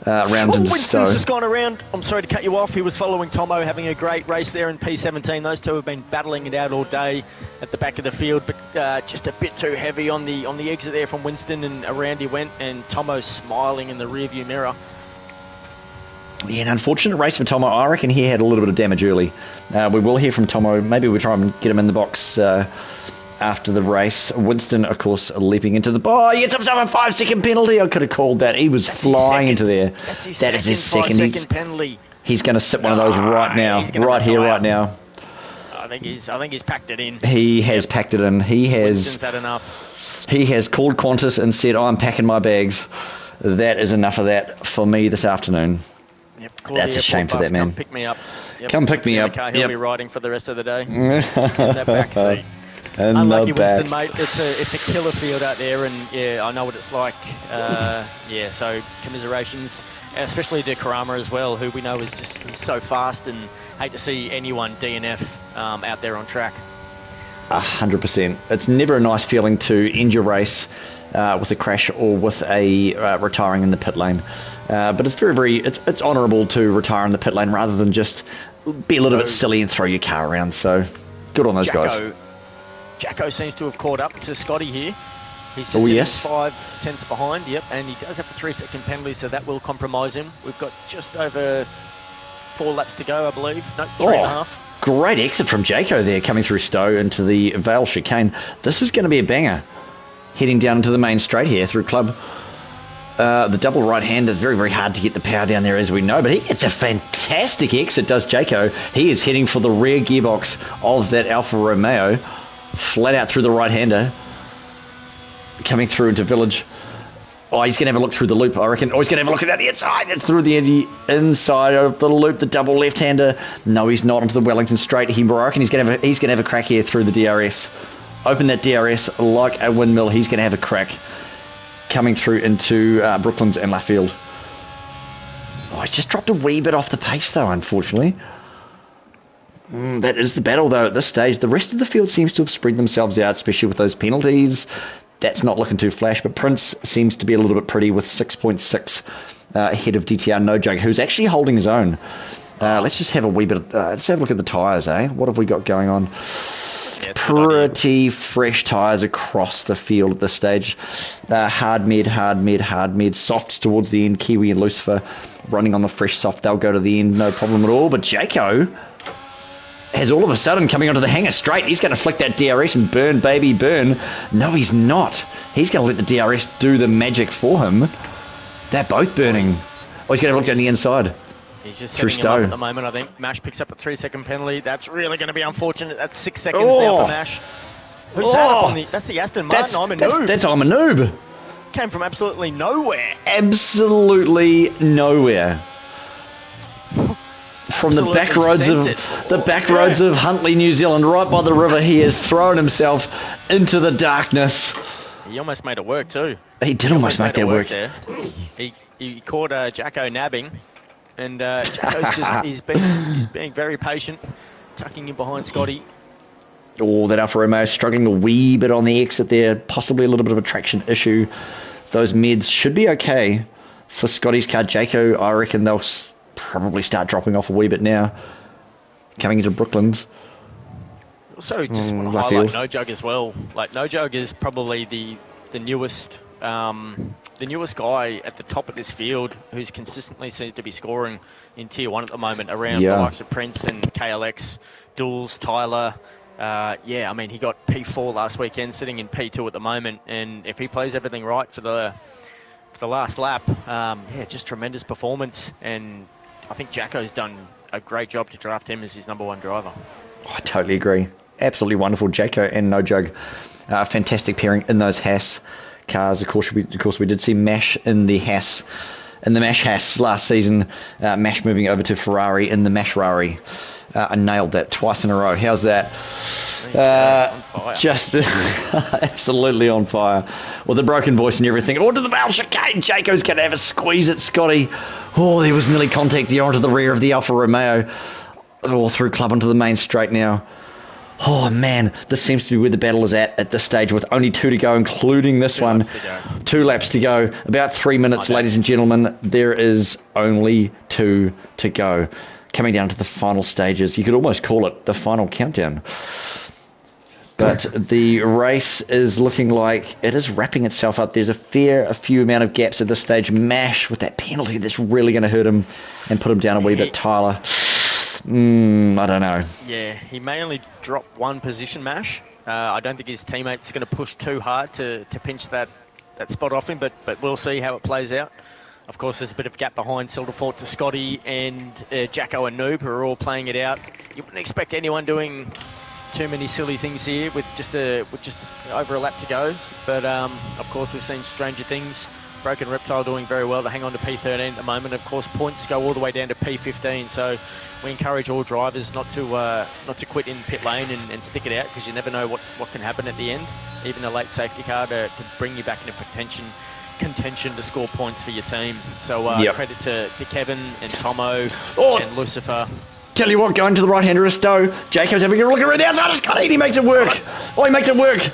Round into Winston's Stowe. just gone around. I'm sorry to cut you off. He was following Tomo, having a great race there in P17. Those two have been battling it out all day at the back of the field, but just a bit too heavy on the exit there from Winston, and around he went, and Tomo's smiling in the rearview mirror. Yeah, an unfortunate race for Tomo. I reckon he had a little bit of damage early. We will hear from Tomo. Maybe we'll try and get him in the box after the race. Winston, of course, leaping into the... Oh, yes, I'm a 5 second penalty. I could have called that. He was flying into there. That's his That is his second. 5 second penalty. He's going to sit one of those right now. he's gonna Right here, retire. right now. I think he's packed it in. He has packed it in. Winston's had enough. He has called Qantas and said, I'm packing my bags. that is enough of that for me this afternoon. Yep, call That's the a shame airport for bus, that man. Come pick me up. Yep, Come pick that's me the up. Car he'll Yep. be riding for the rest of the day. In that back seat. In Unlucky the back. Winston, mate. It's a killer field out there, and yeah, I know what it's like. Yeah, so commiserations, especially to Karama as well, who we know is just he's so fast, and hate to see anyone DNF out there on track. 100%. It's never a nice feeling to end your race with a crash or with a retiring in the pit lane. But it's it's honourable to retire in the pit lane rather than just be a little bit silly and throw your car around. So good on those guys. Jacko seems to have caught up to Scotty here. He's just sitting 5 tenths behind, yep, and he does have a 3-second penalty, so that will compromise him. We've got just over 4 laps to go, I believe. No, 3.5. Great exit from Jayco there, coming through Stowe into the Vale chicane. This is going to be a banger. Heading down into the main straight here through Club. The double right hand is very, very hard to get the power down there, as we know, but it's a fantastic exit, does Jayco. He is heading for the rear gearbox of that Alfa Romeo. Flat out through the right-hander. Coming through into Village. Oh, he's going to have a look through the loop, I reckon. Oh, he's going to have a look at the inside. It's through the inside of the loop, the double left-hander. No, he's not onto the Wellington straight. I reckon he's going to have a crack here through the DRS. Open that DRS like a windmill. He's going to have a crack. Coming through into Brooklands and Laffield. Oh, he's just dropped a wee bit off the pace, though, unfortunately. That is the battle, though, at this stage. The rest of the field seems to have spread themselves out, especially with those penalties. That's not looking too flash, but Prince seems to be a little bit pretty with 6.6 ahead of DTR No Jug, who's actually holding his own. Let's just have a wee bit. Let's have a look at the tyres, eh? What have we got going on? Yeah, pretty fresh tyres across the field at this stage. Hard mid, soft towards the end. Kiwi and Lucifer running on the fresh soft. They'll go to the end, no problem at all. But Jayco has all of a sudden coming onto the hanger straight. He's going to flick that DRS and burn, baby, burn. No, he's not. He's going to let the DRS do the magic for him. They're both burning. Oh, he's going to have a look down the inside. He's just setting him up at the moment, I think. Mash picks up a 3-second penalty. That's really going to be unfortunate. That's 6 seconds now for Mash. Who's that up on the... That's the Aston Martin. I'm a noob. That's I'm a noob. Came from absolutely nowhere. Absolutely nowhere. From the back roads of Huntly, New Zealand, right by the river, he has thrown himself into the darkness. He almost made it work too. He did almost make that work. There. He caught Jacko nabbing, and Jacko's just he's being very patient, tucking in behind Scotty. Oh, that Alfa Romeo struggling a wee bit on the exit there, possibly a little bit of a traction issue. Those mids should be okay for Scotty's car. Jayco, I reckon they'll probably start dropping off a wee bit now. Coming into Brooklands. Also, just want to highlight No Jug as well. Like, No Jug is probably the newest guy at the top of this field who's consistently seems to be scoring in Tier 1 at the moment around the likes of Prince and KLX, Dools, Tyler. Yeah, I mean, he got P4 last weekend, sitting in P2 at the moment, and if he plays everything right for the last lap, yeah, just tremendous performance, and I think Jacko's done a great job to draft him as his #1 driver. I totally agree. Absolutely wonderful. Jayco and No Jug, fantastic pairing in those Haas cars. Of course, we did see Mash in the Haas, in the Mash Haas last season. Mash moving over to Ferrari in the Mash Rari. I nailed that twice in a row. How's that? Just absolutely on fire. Well, the broken voice and everything. Oh, to the Vale chicane. Jayco's going to have a squeeze at Scotty. Oh, there was nearly contact there onto the rear of the Alfa Romeo. All through Club onto the main straight now. Oh, man. This seems to be where the battle is at this stage with only 2 to go, including this one. 2 laps to go. About 3 minutes, ladies and gentlemen. There is only 2 to go. Coming down to the final stages. You could almost call it the final countdown. But the race is looking like it is wrapping itself up. There's a few amount of gaps at this stage. Mash with that penalty that's really going to hurt him and put him down a wee bit. Tyler, I don't know. Yeah, he may only drop 1 position, Mash. I don't think his teammate's going to push too hard to pinch that spot off him, but we'll see how it plays out. Of course, there's a bit of gap behind Silverfort to Scotty and Jacko and Noob, who are all playing it out. You wouldn't expect anyone doing too many silly things here with just over a lap to go. But of course, we've seen stranger things Broken Reptile doing very well. They hang on to P13 at the moment. Of course, points go all the way down to P15. So we encourage all drivers not to quit in pit lane and stick it out, because you never know what can happen at the end. Even a late safety car to bring you back into contention to score points for your team. So credit to Kevin and Tomo and Lucifer. Tell you what, going to the right-hand Risto. Jacob's having a look around the outside of Scotty, and he makes it work. Oh, he makes it work.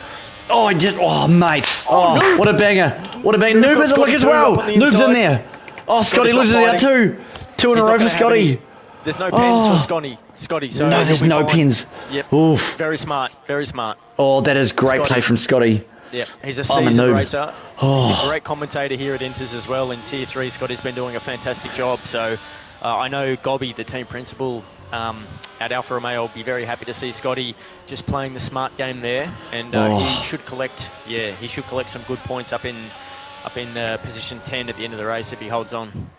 Oh, he did. Oh, mate. Oh, what a banger. What a banger. Noob has a look as well. Noob's in there. Oh, Scotty loses it out too. Two in a row for Scotty. There's no pins for Scotty. So no, there's no pins. Yep. Oof. Very smart. Very smart. Oh, that is great play from Scotty. Yeah, he's a seasoned racer. Oh. He's a great commentator here at Inters as well. In Tier 3, Scotty's been doing a fantastic job. So I know Gobby, the team principal at Alfa Romeo, will be very happy to see Scotty just playing the smart game there. And he should collect some good points up in position 10 at the end of the race if he holds on.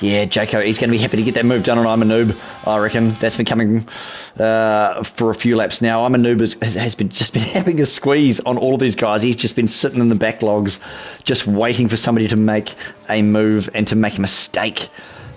Yeah, Jaco, he's going to be happy to get that move done on I'm a Noob, I reckon. That's been coming for a few laps now. I'm a Noob has been having a squeeze on all of these guys. He's just been sitting in the backlogs, just waiting for somebody to make a move and to make a mistake.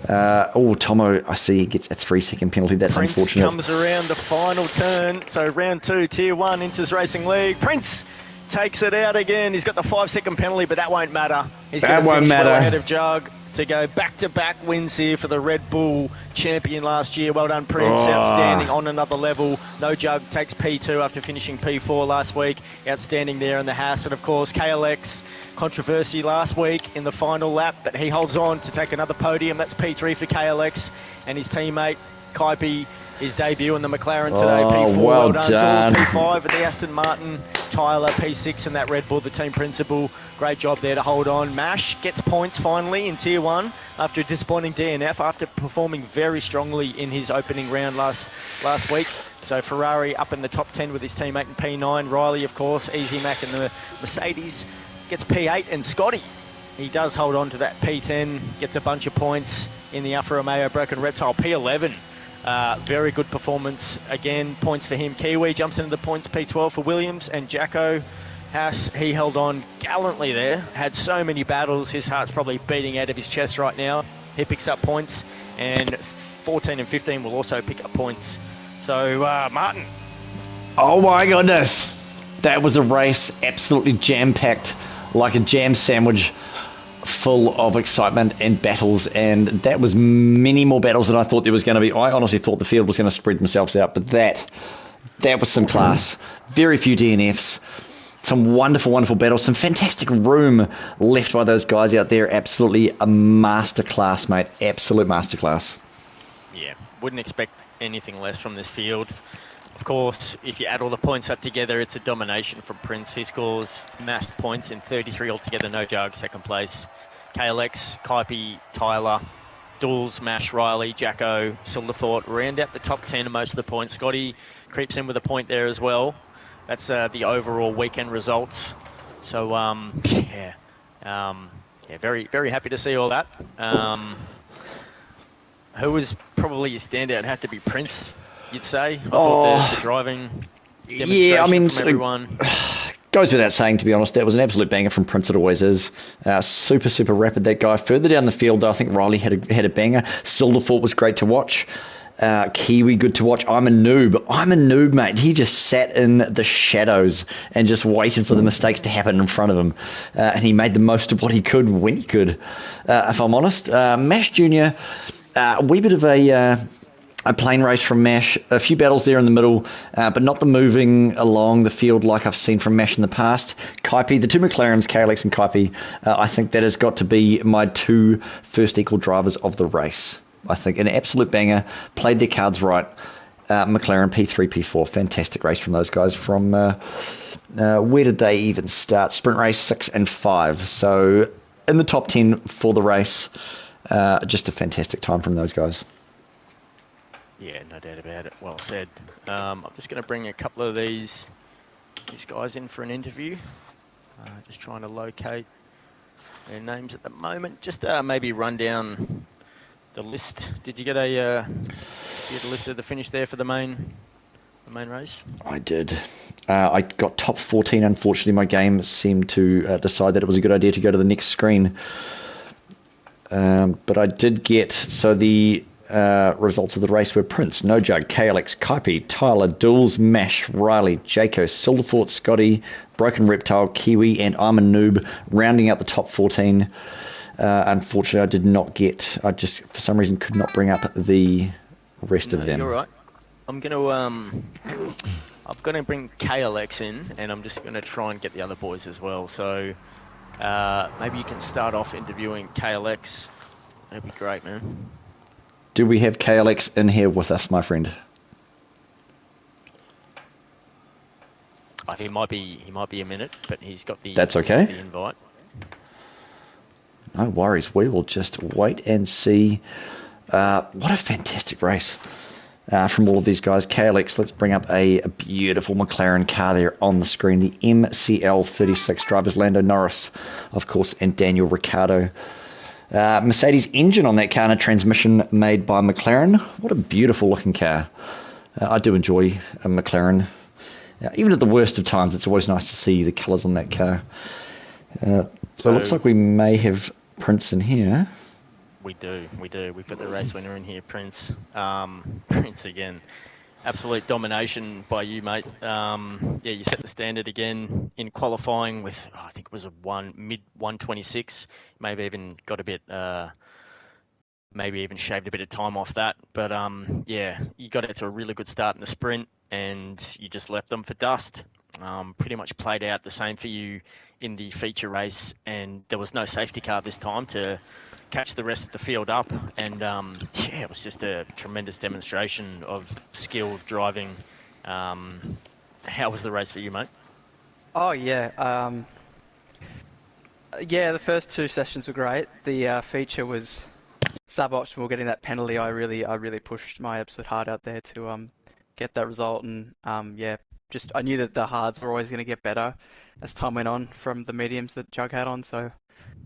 Tomo, I see he gets a 3-second penalty. That's Prince unfortunate. Comes around the final turn. So round 2, Tier 1, Inters Racing League. Prince takes it out again. He's got the 5-second penalty, but that won't matter. He's going to finish well ahead of Jug to go back-to-back wins here for the Red Bull champion last year. Well done, Prince. Outstanding on another level. No Jug takes P2 after finishing P4 last week. Outstanding there in the Haas. And, of course, KLX, controversy last week in the final lap, but he holds on to take another podium. That's P3 for KLX. And his teammate, Kaipi, his debut in the McLaren today, P4. Well done. Dawes, P5, and the Aston Martin, Tyler, P6, and that Red Bull, the team principal. Great job there to hold on. Mash gets points finally in Tier 1 after a disappointing DNF, after performing very strongly in his opening round last week. So Ferrari up in the top 10 with his teammate in P9. Riley, of course, Easy Mac in the Mercedes gets P8, and Scotty, he does hold on to that P10, gets a bunch of points in the Alfa Romeo Broken Reptile, P11. Very good performance. Again, points for him. Kiwi jumps into the points, P12 for Williams, and Jacko Haas, he held on gallantly there. Had so many battles. His heart's probably beating out of his chest right now. He picks up points, and 14 and 15 will also pick up points. So, Martin. Oh my goodness. That was a race absolutely jam-packed, like a jam sandwich, full of excitement and battles, and that was many more battles than I thought there was going to be. I honestly thought the field was going to spread themselves out, but that was some class. Very few DNFs, some wonderful battles, some fantastic room left by those guys out there. Absolutely a masterclass, mate. Absolute masterclass. Yeah, wouldn't expect anything less from this field. Of course, if you add all the points up together, it's a domination from Prince. He scores massed points in 33 altogether, no Jug, second place. KLX, Kaipi, Tyler, Dools, Mash, Riley, Jacko, Silverthorpe round out the top 10 of most of the points. Scotty creeps in with a point there as well. That's the overall weekend results. So, very, very happy to see all that. Who was probably your standout? Had to be Prince, you'd say. I thought the driving demonstration from everyone. Goes without saying, to be honest, that was an absolute banger from Prince. It always is. Super rapid, that guy. Further down the field, though, I think Riley had a banger. Silverthorpe was great to watch. Kiwi, good to watch. I'm a noob, mate. He just sat in the shadows and just waited for the mistakes to happen in front of him. And he made the most of what he could when he could, if I'm honest. Mash Jr., a wee bit of a plane race from Mash, a few battles there in the middle, but not the moving along the field like I've seen from Mash in the past. Kaipi, the two McLarens, KLX and Kaipi, I think that has got to be my two first equal drivers of the race. I think an absolute banger, played their cards right. McLaren P3, P4, fantastic race from those guys. From where did they even start? Sprint race 6 and 5. So in the top 10 for the race. Just a fantastic time from those guys. Yeah, no doubt about it. Well said. I'm just going to bring a couple of these guys in for an interview. Just trying to locate their names at the moment. Just maybe run down the list. Did you get a list of the finish there for the main the main race? I did. I got top 14. Unfortunately, my game seemed to decide that it was a good idea to go to the next screen. But I did get, so the results of the race were Prince, No Jug, KLX, Kaipi, Tyler, Dools, Mash, Riley, Jaco, Silverfort, Scotty, Broken Reptile, Kiwi, and I'm a Noob, rounding out the top 14. Unfortunately, I did not get, I just, for some reason, could not bring up the rest of them. You're right. I'm going to bring KLX in, and I'm just going to try and get the other boys as well. So maybe you can start off interviewing KLX. That'd be great, man. Do we have KLX in here with us, my friend? He might be a minute, but he's got the That's okay. The invite. No worries. We will just wait and see. What a fantastic race from all of these guys. KLX, let's bring up a beautiful McLaren car there on the screen. The MCL 36 drivers, Lando Norris, of course, and Daniel Ricciardo. Mercedes engine on that car and a transmission made by McLaren. What a beautiful looking car. I do enjoy a McLaren. Even at the worst of times, it's always nice to see the colours on that car. So it looks like we may have Prince in here. We do. We've got the race winner in here, Prince. Prince again. Absolute domination by you, mate. You set the standard again in qualifying with, I think it was a mid 126. Maybe even got a bit, maybe even shaved a bit of time off that. But you got it to a really good start in the sprint, and you just left them for dust. Pretty much played out the same for you in the feature race, and there was no safety car this time to catch the rest of the field up, and it was just a tremendous demonstration of skilled driving. How was the race for you, mate? Oh yeah, the first two sessions were great. The feature was suboptimal. Getting that penalty, I really pushed my absolute heart out there to get that result, and I knew that the hards were always going to get better as time went on from the mediums that Jug had on. So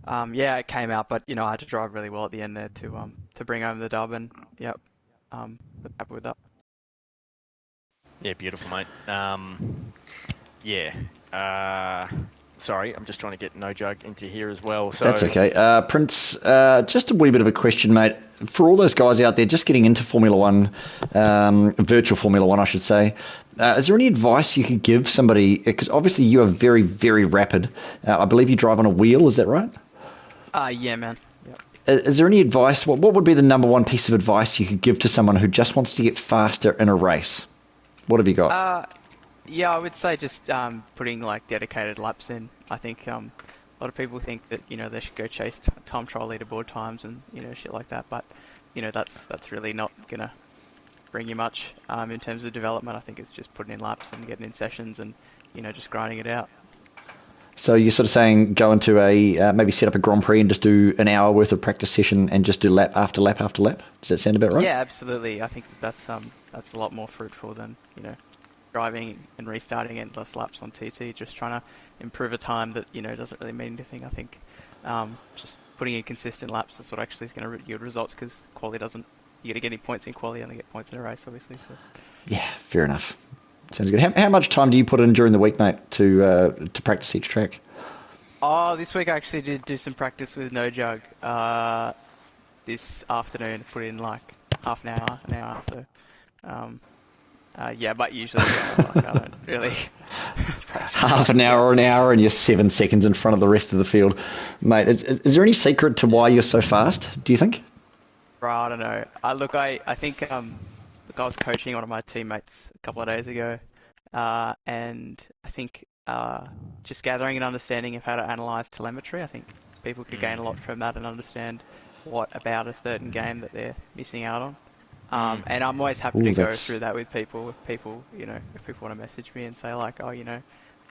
it came out, but I had to drive really well at the end there to bring home the dub, and happy with that. Yeah, beautiful, mate. Sorry, I'm just trying to get No Jug into here as well. So That's okay. Prince, just a wee bit of a question, mate. For all those guys out there just getting into Formula One, virtual Formula One, I should say, is there any advice you could give somebody? Because obviously you are very, very rapid. I believe you drive on a wheel, is that right? Yeah, man. Yep. Is there any advice? What would be the number one piece of advice you could give to someone who just wants to get faster in a race? What have you got? I would say just putting like dedicated laps in. I think a lot of people think that they should go chase time trial leaderboard times and shit like that, but that's really not gonna bring you much in terms of development. I think it's just putting in laps and getting in sessions and just grinding it out. So you're sort of saying go into maybe set up a Grand Prix and just do an hour worth of practice session and just do lap after lap after lap? Does that sound about right? Yeah, absolutely. I think that's a lot more fruitful than driving and restarting endless laps on TT, just trying to improve a time that doesn't really mean anything. I think just putting in consistent laps, that's what actually is going to yield results, because quali doesn't. You got to get any points in quali, you only get points in a race, obviously. So yeah, fair enough. Sounds good. How much time do you put in during the week, mate, to practice each track? Oh, this week I actually did do some practice with No Jug. This afternoon, put in like half an hour. So but usually I don't really. Half an hour, and you're 7 seconds in front of the rest of the field. Mate, is there any secret to why you're so fast, do you think? I don't know. I think I was coaching one of my teammates a couple of days ago, and I think just gathering an understanding of how to analyze telemetry, I think people could gain a lot from that and understand what about a certain game that they're missing out on. And I'm always happy to go through that with people. If people want to message me and say like, I've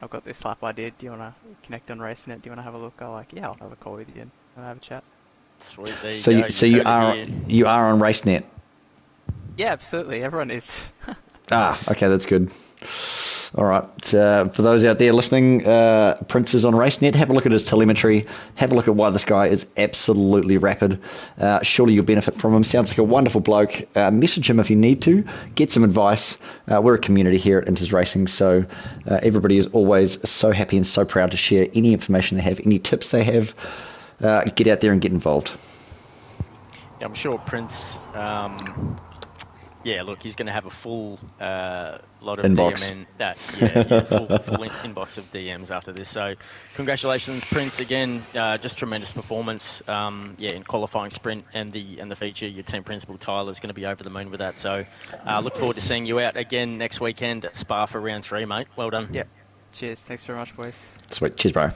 got this lap I did, do you want to connect on RaceNet? Do you want to have a look? I'll I'll have a call with you and I'll have a chat. Sweet. So you are on RaceNet? Yeah, absolutely. Everyone is. Okay, that's good. All right. For those out there listening, Prince is on RaceNet. Have a look at his telemetry. Have a look at why this guy is absolutely rapid. Surely you'll benefit from him. Sounds like a wonderful bloke. Message him if you need to. Get some advice. We're a community here at Inters Racing, so everybody is always so happy and so proud to share any information they have, any tips they have. Get out there and get involved. I'm sure Prince, look, he's going to have a full lot of Inbox. full inbox of DMs after this. So congratulations, Prince, again. Just tremendous performance. In qualifying sprint and the feature. Your team principal Tyler's going to be over the moon with that. So look forward to seeing you out again next weekend at Spa for round 3, mate. Well done. Yep. Cheers. Thanks very much, boys. Sweet. Cheers, bro.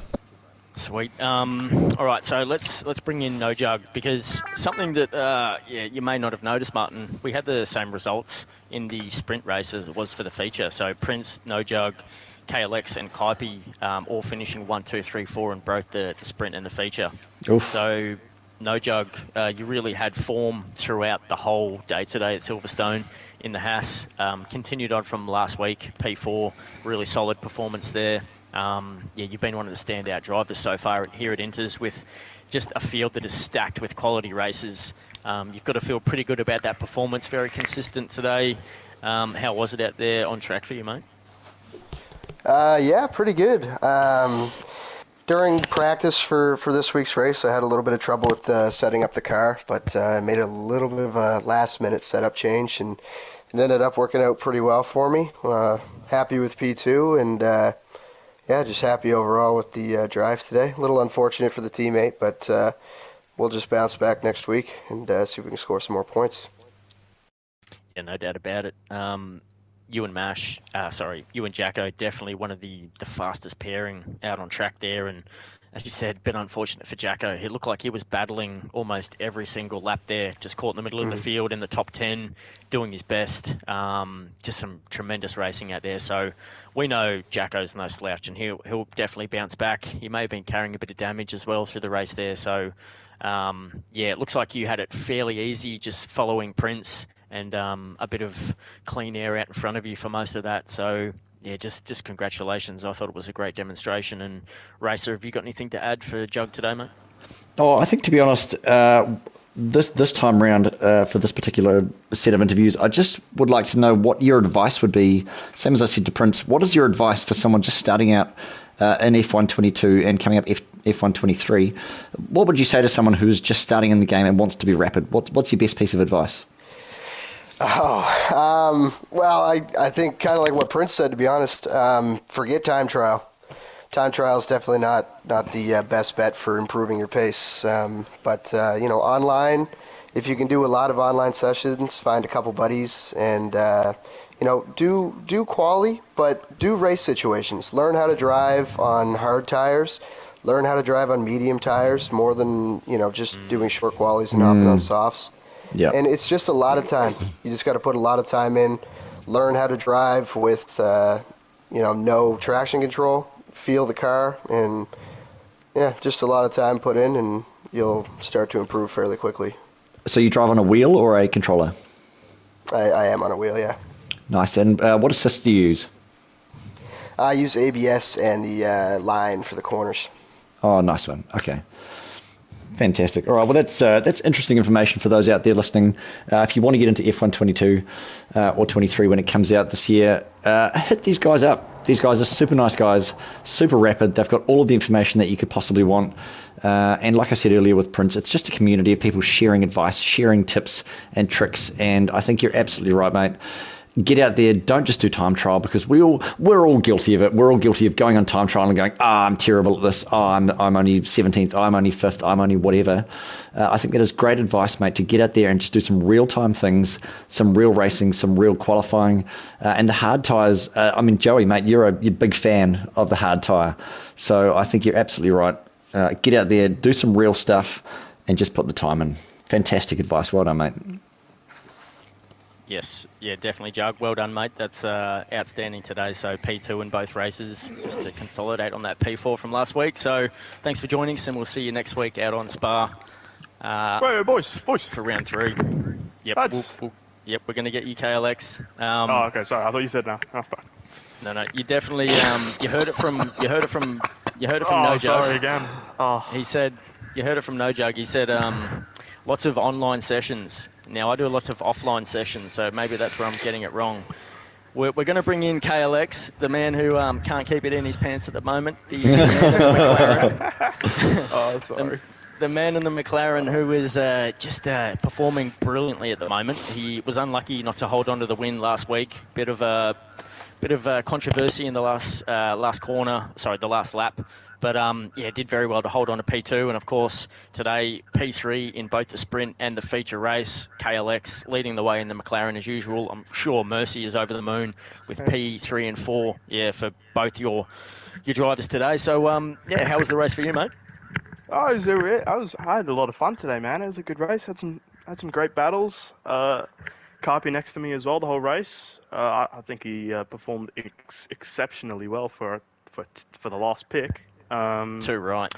Sweet. All right, so let's bring in No Jug, because something that you may not have noticed, Martin. We had the same results in the sprint race as it was for the feature. So Prince, No Jug, KLX, and Kaipi all finishing 1, 2, 3, 4 in both the sprint and the feature. Oof. So No Jug, you really had form throughout the whole day today at Silverstone in the Haas. Continued on from last week, P4, really solid performance there. You've been one of the standout drivers so far here at Inters, with just a field that is stacked with quality races. You've got to feel pretty good about that performance, very consistent today. How was it out there on track for you, mate? Pretty good. During practice for this week's race, I had a little bit of trouble with setting up the car, but I made a little bit of a last-minute setup change, and it ended up working out pretty well for me. Happy with P2, and just happy overall with the drive today. A little unfortunate for the teammate, but we'll just bounce back next week and see if we can score some more points. Yeah, no doubt about it. You and Jacko, definitely one of the fastest pairing out on track there. And as you said, been unfortunate for Jacko. He looked like he was battling almost every single lap there, just caught in the middle of the field in the top 10, doing his best. Just some tremendous racing out there. So we know Jacko's no slouch, and he'll definitely bounce back. He may have been carrying a bit of damage as well through the race there. So, it looks like you had it fairly easy just following Prince, and a bit of clean air out in front of you for most of that. So, just congratulations. I thought it was a great demonstration. And Racer, have you got anything to add for Jug today, mate? Oh, I think, to be honest, this time round, for this particular set of interviews, I just would like to know what your advice would be. Same as I said to Prince, what is your advice for someone just starting out in F122 and coming up F123? What would you say to someone who's just starting in the game and wants to be rapid? What's your best piece of advice? I think kind of like what Prince said, to be honest. Forget time trial. Time trial is definitely not the best bet for improving your pace. But online, if you can do a lot of online sessions, find a couple buddies and do quali, but do race situations. Learn how to drive on hard tires. Learn how to drive on medium tires more than just doing short qualies and hopping on softs. Yeah. And it's just a lot of time. You just got to put a lot of time in. Learn how to drive with no traction control. Feel the car, and just a lot of time put in, and you'll start to improve fairly quickly. So you drive on a wheel or a controller? I am on a wheel, yeah. Nice. And what assist do you use? I use ABS and the line for the corners. Oh, nice one. Okay. Fantastic. All right. Well, that's interesting information for those out there listening. If you want to get into F122 or 23 when it comes out this year, hit these guys up. These guys are super nice guys, super rapid. They've got all of the information that you could possibly want. And like I said earlier with Prince, it's just a community of people sharing advice, sharing tips and tricks. And I think you're absolutely right, mate. Get out there, don't just do time trial, because we're all guilty of it. We're all guilty of going on time trial and going, I'm terrible at this. I'm only 17th. I'm only 5th. I'm only whatever. I think that is great advice, mate, to get out there and just do some real-time things, some real racing, some real qualifying. And the hard tyres, Joey, mate, you're a big fan of the hard tyre. So I think you're absolutely right. Get out there, do some real stuff, and just put the time in. Fantastic advice. Well done, mate. Yes, definitely, Jug. Well done, mate. That's outstanding today. So P2 in both races, just to consolidate on that P4 from last week. So thanks for joining us, and we'll see you next week out on Spa. Wait, boys. For round 3. Yep, we're going to get you KLX. Okay, sorry. I thought you said no. Oh, fuck. No. You definitely you heard it from No Jug. Sorry again. Oh. He said you heard it from No Jug. He said lots of online sessions. Now I do lots of offline sessions, so maybe that's where I'm getting it wrong. We're going to bring in KLX, the man who can't keep it in his pants at the moment. The man in the McLaren. Oh, sorry. The man in the McLaren who is just performing brilliantly at the moment. He was unlucky not to hold on to the win last week. Bit of controversy in the last lap. But did very well to hold on to P2. And of course, today, P3 in both the sprint and the feature race. KLX leading the way in the McLaren as usual. I'm sure Mercy is over the moon with P3 and 4, for both your drivers today. So, how was the race for you, mate? Oh, I had a lot of fun today, man. It was a good race. Had some great battles. Carpy next to me as well the whole race. I think he performed exceptionally well for the last pick. Too right.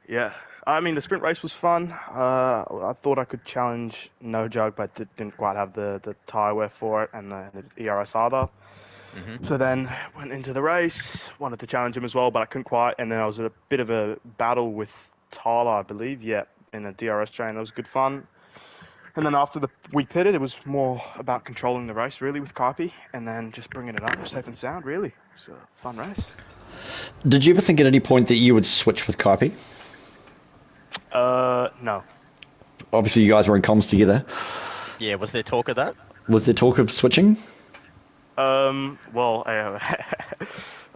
Yeah. I mean, the sprint race was fun. I thought I could challenge No Jug, but didn't quite have the tyre wear for it and the ERS either. Mm-hmm. So then went into the race, wanted to challenge him as well, but I couldn't quite. And then I was in a bit of a battle with Tyler, I believe, in a DRS train. That was good fun. And then after we pitted, it was more about controlling the race, really, with Carpy, and then just bringing it up safe and sound, really. It was a fun race. Did you ever think at any point that you would switch with Carpy? No. Obviously, you guys were in comms together. Yeah, was there talk of that? Was there talk of switching? Well,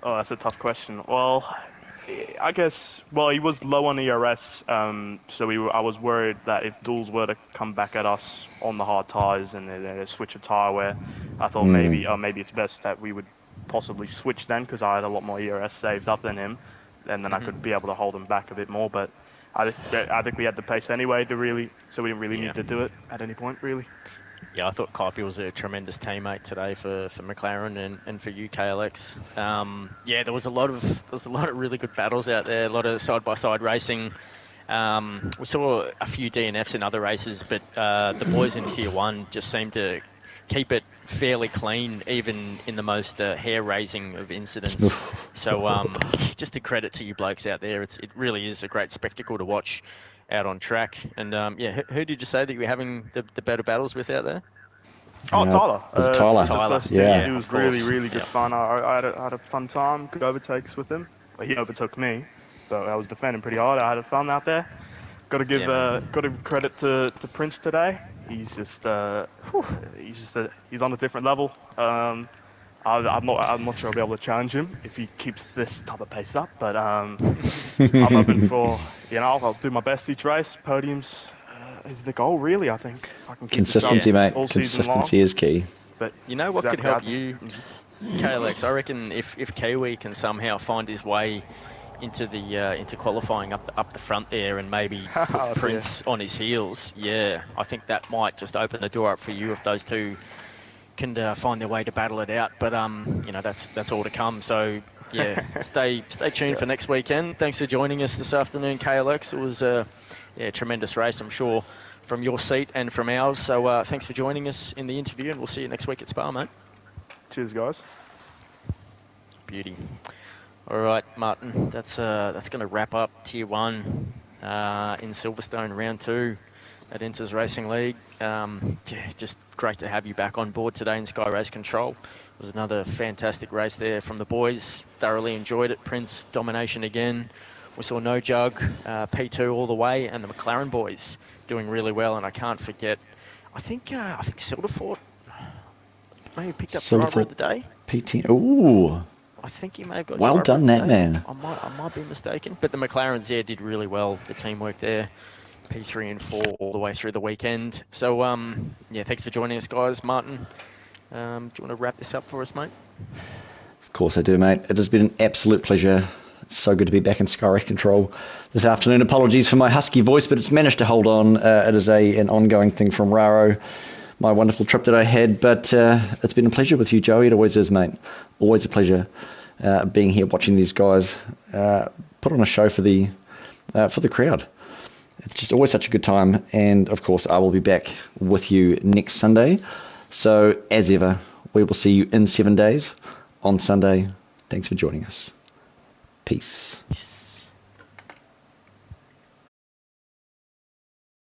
that's a tough question. Well, I guess, he was low on ERS, so I was worried that if Duels were to come back at us on the hard tyres and they switch a tyre wear, I thought maybe it's best that we would possibly switch then, because I had a lot more ERS saved up than him, and then I could be able to hold him back a bit more, but I think we had the pace anyway so we didn't really need to do it at any point, really. Yeah, I thought Carpy was a tremendous teammate today for McLaren and for KLX. There was a lot of really good battles out there, a lot of side-by-side racing. We saw a few DNFs in other races, but the boys in Tier 1 just seemed to keep it fairly clean, even in the most hair-raising of incidents. So just a credit to you blokes out there. It really is a great spectacle to watch out on track. And who did you say that you were having the better battles with out there? Oh, Tyler. It was Tyler. It was really, really good fun. I had a fun time, good overtakes with him. He overtook me, so I was defending pretty hard. I had fun out there. Got to give credit to Prince today. He's just he's on a different level. I'm not sure I'll be able to challenge him if he keeps this type of pace up, but I'm hoping for, I'll do my best each race. Podiums is the goal, really. I think I can keep consistency, mate. All Consistency is key. But you know what could help you, KLX? I reckon if Kiwi can somehow find his way into qualifying up the front there and maybe put Prince on his heels, I think that might just open the door up for you if those two can find their way to battle it out. But that's all to come. So stay tuned for next weekend. Thanks for joining us this afternoon, KLX. It was a tremendous race, I'm sure, from your seat and from ours. So thanks for joining us in the interview, and we'll see you next week at Spa, mate. Cheers, guys. Beauty. All right, Martin. That's going to wrap up Tier 1 in Silverstone Round 2 at Inters Racing League. Just great to have you back on board today in Sky Race Control. It was another fantastic race there from the boys. Thoroughly enjoyed it. Prince domination again. We saw No Jug, P2 all the way, and the McLaren boys doing really well. And I can't forget, I think Silverfort maybe picked up driver of the day. P10. Ooh. I think he may have got. Well done, that man. I might be mistaken, but the McLarens did really well. The teamwork there, P3 and 4 all the way through the weekend. So thanks for joining us, guys. Martin, do you want to wrap this up for us, mate? Of course I do, mate. It has been an absolute pleasure. It's so good to be back in Sky Race Control this afternoon. Apologies for my husky voice, but it's managed to hold on. It is an ongoing thing from Raro, my wonderful trip that I had. But it's been a pleasure with you, Joey. It always is, mate. Always a pleasure being here, watching these guys put on a show for the crowd. It's just always such a good time. And of course, I will be back with you next Sunday. So as ever, we will see you in 7 days on Sunday. Thanks for joining us. Peace.